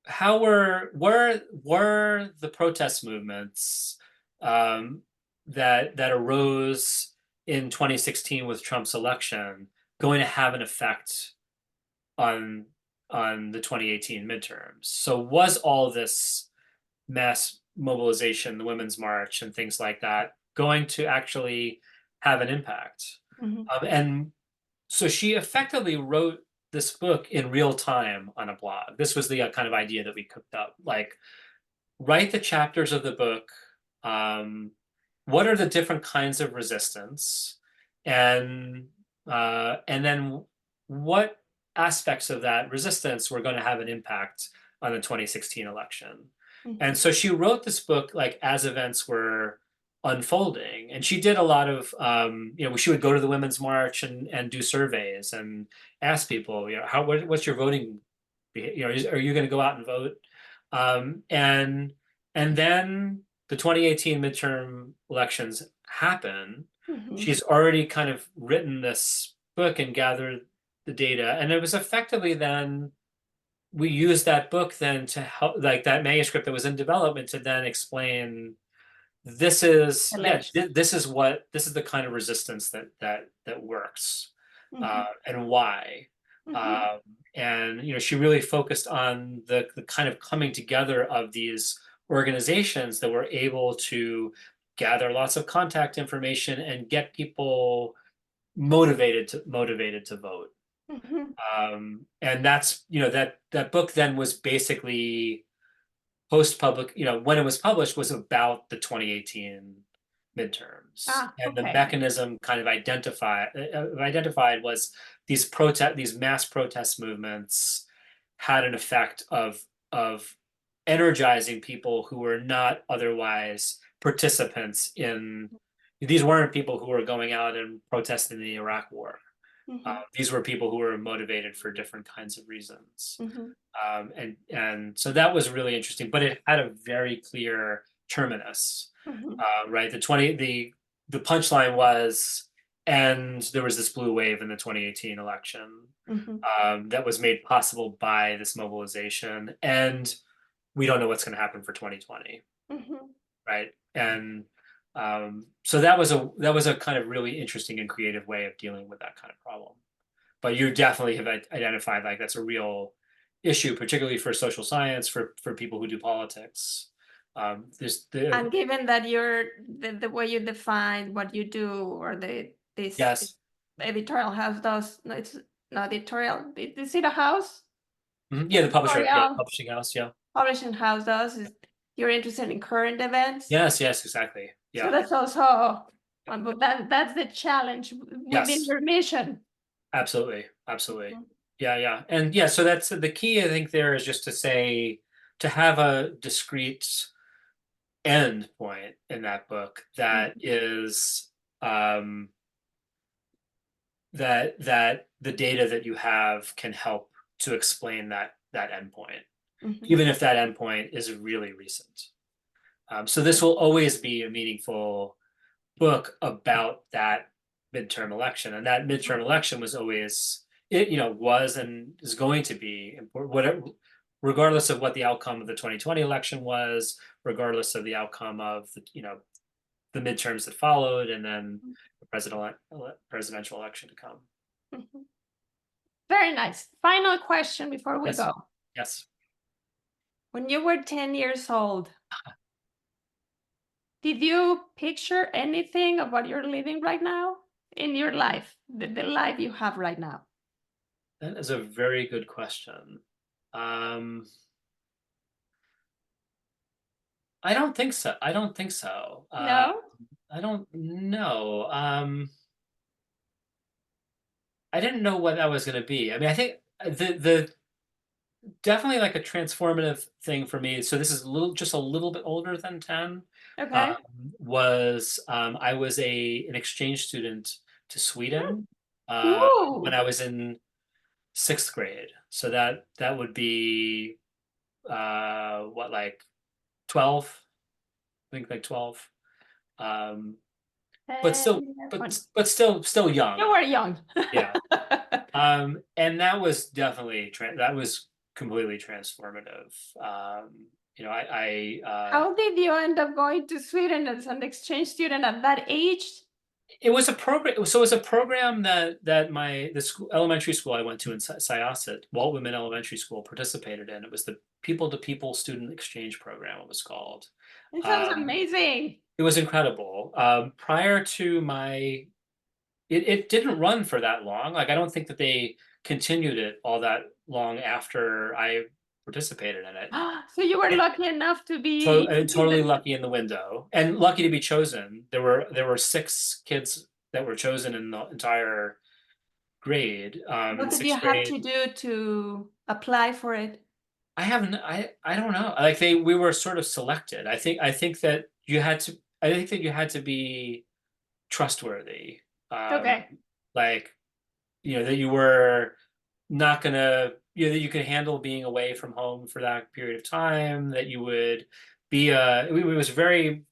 Speaker 2: How were the protest movements that arose in 2016 with Trump's election going to have an effect on the 2018 midterms? So was all this mass mobilization, the Women's March, and things like that going to actually have an impact? And so she effectively wrote this book in real time on a blog. This was the kind of idea that we cooked up. Like, write the chapters of the book. What are the different kinds of resistance, and then what aspects of that resistance were going to have an impact on the 2016 election? And so she wrote this book like as events were unfolding, and she did a lot of she would go to the Women's March and do surveys and ask people, what's your voting, are you going to go out and vote? And then the 2018 midterm elections happen. She's already kind of written this book and gathered the data, and it was effectively then we used that book then to help, like that manuscript that was in development, to then explain this is this is the kind of resistance that works, and why. And she really focused on the kind of coming together of these organizations that were able to gather lots of contact information and get people motivated to vote. And that's that book then was basically post-public, when it was published, was about the 2018 midterms. And the mechanism kind of identified was these mass protest movements had an effect of energizing people who were not otherwise participants in. These weren't people who were going out and protesting the Iraq War. These were people who were motivated for different kinds of reasons. And so that was really interesting, but it had a very clear terminus, right? The punchline was, and there was this blue wave in the 2018 election that was made possible by this mobilization, and we don't know what's going to happen for 2020, right? And so that was a kind of really interesting and creative way of dealing with that kind of problem. But you definitely have identified like that's a real issue, particularly for social science, for people who do politics.
Speaker 1: And given that the way you define what you do, or this
Speaker 2: yes,
Speaker 1: editorial house does, no, it's not editorial. Is it a house?
Speaker 2: Yeah, the publishing house, yeah.
Speaker 1: Publishing house does is you're interested in current events.
Speaker 2: Yes, exactly. Yeah.
Speaker 1: So that's also, but that's the challenge within your mission.
Speaker 2: Absolutely. Yeah. And yeah, so that's the key, I think, there is just to have a discrete end point in that book that is that the data that you have can help to explain that endpoint, even if that endpoint is really recent. So this will always be a meaningful book about that midterm election, and that midterm election was always, was and is going to be important, whatever, regardless of what the outcome of the 2020 election was, regardless of the outcome of the midterms that followed, and then the presidential election to come.
Speaker 1: Very nice. Final question before we go.
Speaker 2: Yes.
Speaker 1: When you were 10 years old, did you picture anything of what you're living right now in your life, the life you have right now?
Speaker 2: That is a very good question. Um, I don't think so. I don't think so.
Speaker 1: No?
Speaker 2: I don't know. I didn't know what that was going to be. I mean, I think the definitely like a transformative thing for me. So this is just a little bit older than 10.
Speaker 1: Okay.
Speaker 2: Was I was an exchange student to Sweden when
Speaker 1: Ooh.
Speaker 2: I was in sixth grade. So that would be what, like 12? I think like 12. Um, but still,
Speaker 1: 11.
Speaker 2: still
Speaker 1: You
Speaker 2: young.
Speaker 1: were young.
Speaker 2: Yeah. And that was definitely that was completely transformative.
Speaker 1: How did you end up going to Sweden as an exchange student at that age?
Speaker 2: It was a program. So it was a program that the school, elementary school I went to in Syosset, Walt Whitman Elementary School, participated in. It was the People to People Student Exchange Program. It was called.
Speaker 1: It sounds
Speaker 2: Um,
Speaker 1: amazing.
Speaker 2: it was incredible. Prior to it didn't run for that long. Like I don't think that they continued it all that long after I participated in it.
Speaker 1: So you were lucky enough to be
Speaker 2: Totally lucky in the window and lucky to be chosen. There were six kids that were chosen in the entire grade.
Speaker 1: What
Speaker 2: In
Speaker 1: did you
Speaker 2: sixth
Speaker 1: have
Speaker 2: grade,
Speaker 1: to do to apply for it?
Speaker 2: I don't know. Like we were sort of selected. I think that you had to be trustworthy. Um,
Speaker 1: Okay.
Speaker 2: like that you were not gonna, that you could handle being away from home for that period of time, that you would be it was very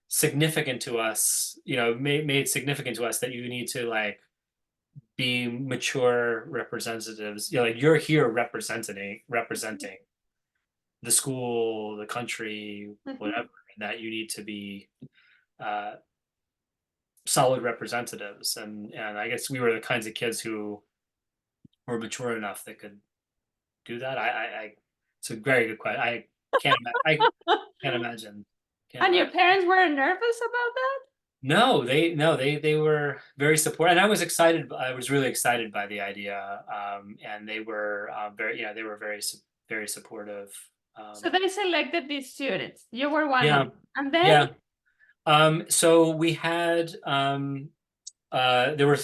Speaker 2: significant to us, made significant to us that you need to like be mature representatives. Like you're here representing the school, the country, whatever,
Speaker 1: Mhm.
Speaker 2: and that you need to be uh, solid representatives. And I guess we were the kinds of kids who were mature enough that could do that. It's a very good question. I can't imagine. Can't
Speaker 1: And your
Speaker 2: imagine.
Speaker 1: parents were nervous about that?
Speaker 2: No, they were very supportive, and I was excited. I was really excited by the idea, and they were they were very supportive.
Speaker 1: So
Speaker 2: Um,
Speaker 1: they selected these students. You were one of
Speaker 2: yeah,
Speaker 1: them. And then
Speaker 2: yeah. So we had there were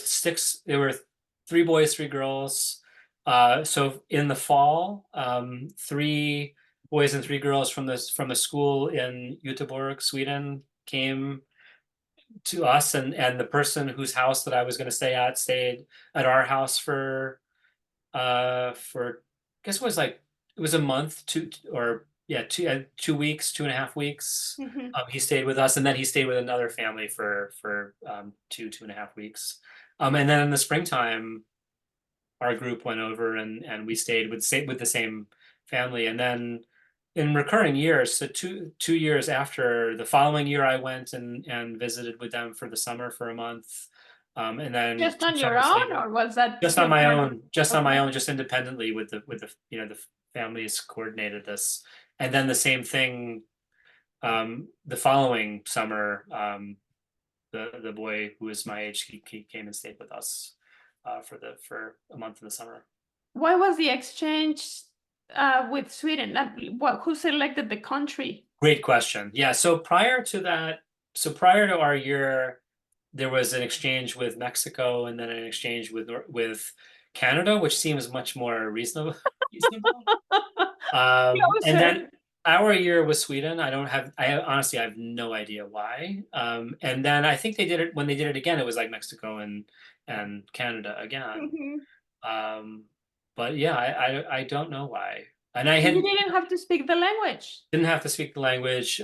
Speaker 2: three boys, three girls. So in the fall, three boys and three girls from the school in Göteborg, Sweden, came to us, and the person whose house that I was going to stay at stayed at our house for I guess it was a month, two or yeah, 2 weeks, 2.5 weeks.
Speaker 1: Mhm.
Speaker 2: He stayed with us, and then he stayed with another family for 2.5 weeks. And then in the springtime, our group went over and we stayed with the same family. And then in recurring years, so two years after, the following year I went and visited with them for the summer for a month. And then
Speaker 1: Just
Speaker 2: two
Speaker 1: on your
Speaker 2: summers
Speaker 1: own,
Speaker 2: later,
Speaker 1: or was that with them?
Speaker 2: just on my
Speaker 1: Okay.
Speaker 2: own, just independently with the families coordinated this. And then the same thing the following summer, the boy who was my age, he came and stayed with us for a month in the summer.
Speaker 1: Why was the exchange with Sweden? Who selected the country?
Speaker 2: Great question. Yeah. So prior to our year, there was an exchange with Mexico and then an exchange with Canada, which seems much more reasonable. Reasonable. And then
Speaker 1: Closer.
Speaker 2: our year was Sweden. I honestly I have no idea why. And then I think they did it when they did it again. It was like Mexico and Canada again.
Speaker 1: Mhm.
Speaker 2: Um, but yeah, I don't know why. And I
Speaker 1: You
Speaker 2: had
Speaker 1: didn't have to speak the language.
Speaker 2: didn't have to speak the language.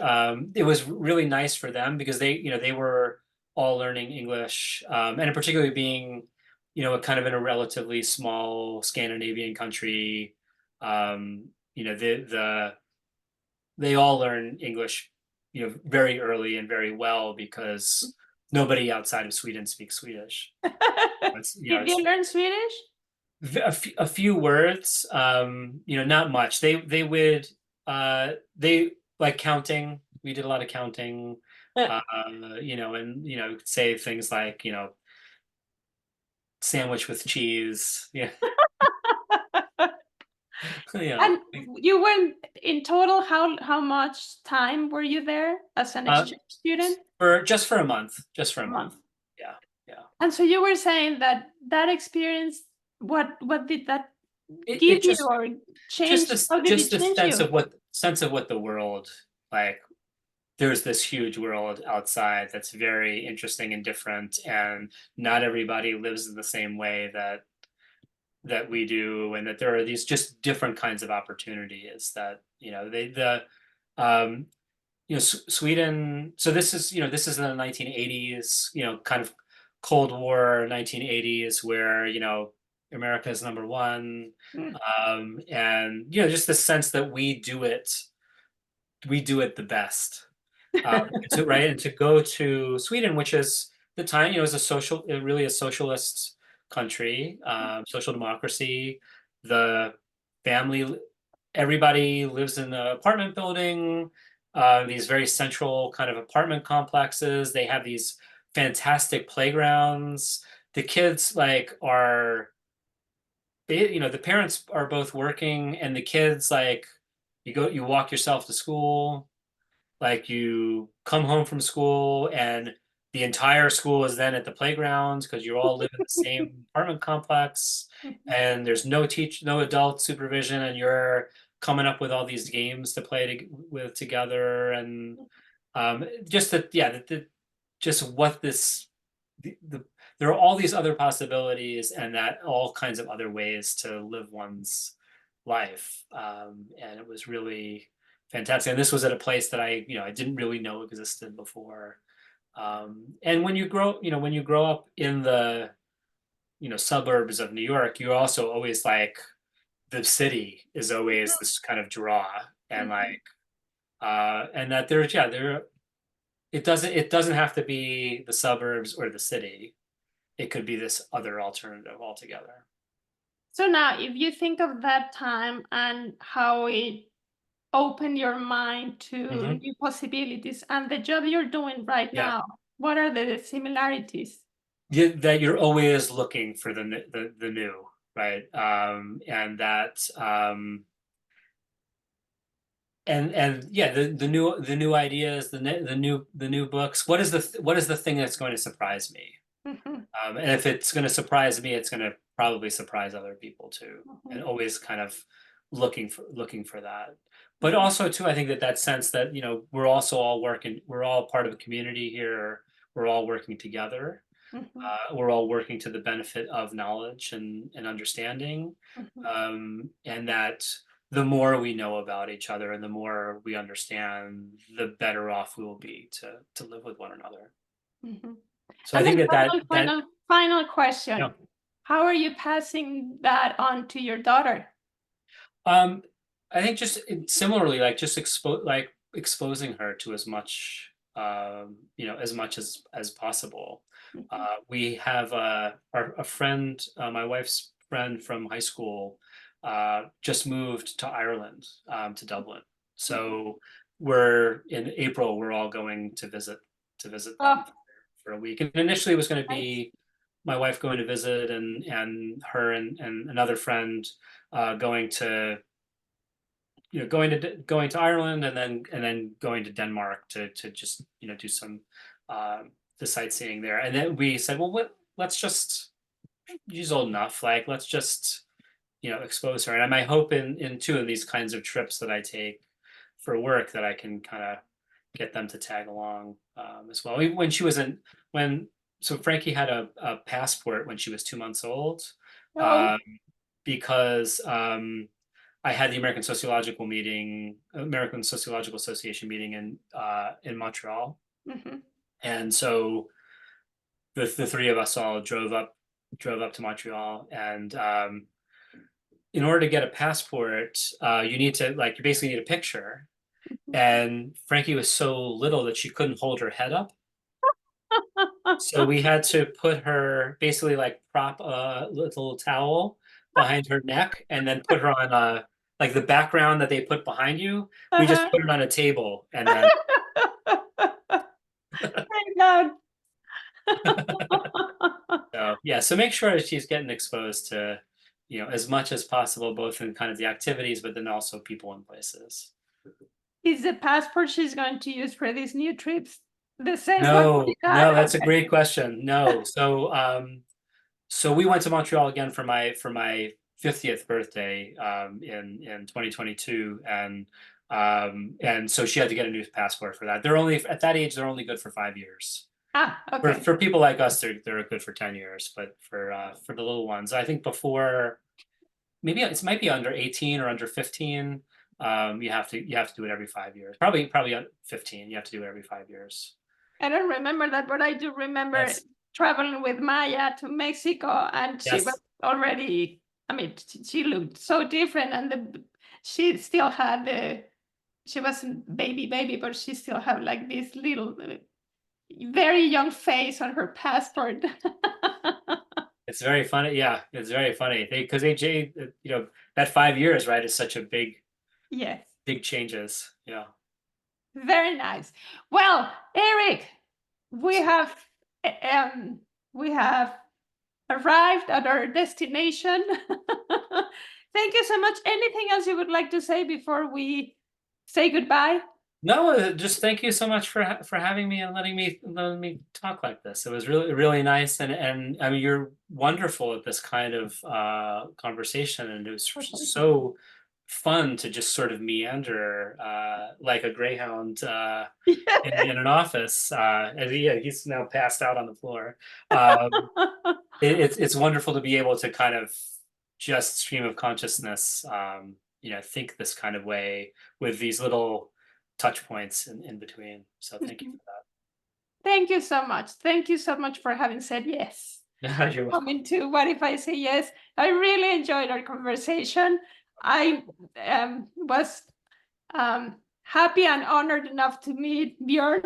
Speaker 2: It was really nice for them because they were all learning English, and particularly being, a kind of in a relatively small Scandinavian country. Um, they all learn English, very early and very well because nobody outside of Sweden speaks Swedish.
Speaker 1: Did you learn Swedish?
Speaker 2: A few words, not much. They like counting. We did a lot of counting, and could say things like, sandwich with cheese. Yeah.
Speaker 1: And you went in total, how much time were you there as an
Speaker 2: Uh,
Speaker 1: exchange student?
Speaker 2: for just for a month, just for a
Speaker 1: A
Speaker 2: month.
Speaker 1: month.
Speaker 2: Yeah, yeah.
Speaker 1: And so you were saying that that experience, what did that
Speaker 2: It
Speaker 1: give you
Speaker 2: just
Speaker 1: or change? How did it
Speaker 2: just this
Speaker 1: change you?
Speaker 2: sense of what the world like. There's this huge world outside that's very interesting and different, and not everybody lives in the same way that we do, and that there are these just different kinds of opportunities that um Sweden. So this is in the 1980s, kind of Cold War 1980s, where America is number one,
Speaker 1: Mm,
Speaker 2: and just the sense that we do it the best. And to go to Sweden, which is the time, is really a socialist country, social democracy. The family, everybody lives in the apartment building, these very central kind of apartment complexes. They have these fantastic playgrounds. The kids the parents are both working, and the kids you walk yourself to school, like you come home from school and the entire school is then at the playgrounds because you all live in the same apartment complex, and there's no adult supervision, and you're coming up with all these games to play with together. And just that, yeah, just what the there are all these other possibilities, and that all kinds of other ways to live one's life. And it was really fantastic. And this was at a place that I didn't really know existed before. And when you grow up in the suburbs of New York, you're also always like the city is always this kind of draw, and and that there it doesn't have to be the suburbs or the city. It could be this other alternative altogether.
Speaker 1: So now, if you think of that time and how it opened your mind to
Speaker 2: Hmm.
Speaker 1: new possibilities and the job you're doing right
Speaker 2: Yeah.
Speaker 1: now, what are the similarities?
Speaker 2: That you're always looking for the new, right? And that and yeah, the new ideas, the new books. What is the thing that's going to surprise me?
Speaker 1: Mhm,
Speaker 2: And if it's going to surprise me, it's going to probably surprise other people too.
Speaker 1: mhm,
Speaker 2: And always kind of looking for that. But
Speaker 1: mhm,
Speaker 2: also too, I think that sense that we're also all working. We're all part of a community here. We're all working together.
Speaker 1: mhm,
Speaker 2: We're all working to the benefit of knowledge and understanding,
Speaker 1: mhm,
Speaker 2: and that the more we know about each other and the more we understand, the better off we will be to live with one another.
Speaker 1: mhm.
Speaker 2: So I
Speaker 1: And
Speaker 2: think
Speaker 1: then
Speaker 2: that
Speaker 1: final
Speaker 2: you
Speaker 1: question.
Speaker 2: know,
Speaker 1: How are you passing that on to your daughter?
Speaker 2: um, I think just similarly, like just exposing her to as much as much as possible.
Speaker 1: Mhm,
Speaker 2: We have a friend, my wife's friend from high school, just moved to Ireland, to Dublin.
Speaker 1: mhm.
Speaker 2: So we're in April. We're all going to visit them
Speaker 1: Oh,
Speaker 2: for a week. And initially, it was going to
Speaker 1: nice.
Speaker 2: be my wife going to visit, and her and another friend going to going to Ireland, and then going to Denmark to just do some the sightseeing there. And then we said, well, let's just she's old enough, like let's just expose her. And my hope in two of these kinds of trips that I take for work, that I can kind of get them to tag along, as well. When she was in when so Frankie had a passport when she was 2 months old,
Speaker 1: Oh,
Speaker 2: uh, because I had the American Sociological Association meeting in Montreal,
Speaker 1: mhm,
Speaker 2: and so the three of us all drove up to Montreal, and in order to get a passport, you need to you basically need a picture.
Speaker 1: mhm.
Speaker 2: And Frankie was so little that she couldn't hold her head up, so we had to put her basically like prop a little towel behind her neck, and then put her on like the background that they put behind you. We just
Speaker 1: Uh-huh.
Speaker 2: put it on a table, and then
Speaker 1: Thank God.
Speaker 2: so yeah. So make sure that she's getting exposed as much as possible, both in kind of the activities, but then also people and places.
Speaker 1: Is the passport she's going to use for these new trips the same one
Speaker 2: No,
Speaker 1: she got?
Speaker 2: no, that's a
Speaker 1: Okay.
Speaker 2: great question. No, so we went to Montreal again for my 50th birthday in 2022, and so she had to get a new passport for that. They're only at that age, they're only good for 5 years.
Speaker 1: Okay.
Speaker 2: For people like us, they're good for 10 years, but for the little ones, I think before maybe it might be under 18 or under 15. You have to do it every 5 years. Probably 15. You have to do it every 5 years.
Speaker 1: I don't remember that, but I do remember
Speaker 2: Yes.
Speaker 1: traveling with Maya to Mexico, and she was
Speaker 2: Yes.
Speaker 1: already, I mean, she looked so different, and she still had she wasn't baby, but she still had like this little, very young face on her passport.
Speaker 2: It's very funny. Yeah, it's very funny. Because that 5 years, right, is such a
Speaker 1: Yes,
Speaker 2: big changes. Yeah.
Speaker 1: very nice. Well, Eric, we have um, we have arrived at our destination. Thank you so much. Anything else you would like to say before we say goodbye?
Speaker 2: No, just thank you so much for having me and letting me talk like this. It was really really nice, and I mean you're wonderful at this kind of conversation, and it was so fun to just sort of meander like a greyhound in an office. And he's now passed out on the floor. It's wonderful to be able to kind of just stream of consciousness, think this kind of way with these little touch points in between. So thank you for
Speaker 1: Thank you so much. Thank you so much for having said yes.
Speaker 2: that. You're welcome.
Speaker 1: Coming to What If I Say Yes? I really enjoyed our conversation. I was happy and honored enough to meet Björn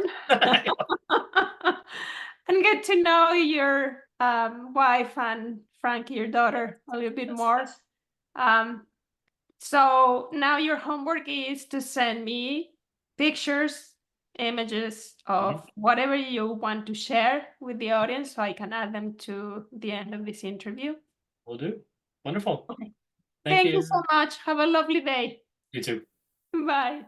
Speaker 1: and get to know your wife and Frankie, your daughter, a little bit more. So now your homework is to send me pictures, images of whatever you want to share with the audience so I can add them to the end of this interview.
Speaker 2: Will do. Wonderful.
Speaker 1: Okay.
Speaker 2: Thank
Speaker 1: Thank you
Speaker 2: you.
Speaker 1: so much. Have a lovely day.
Speaker 2: You too.
Speaker 1: Bye.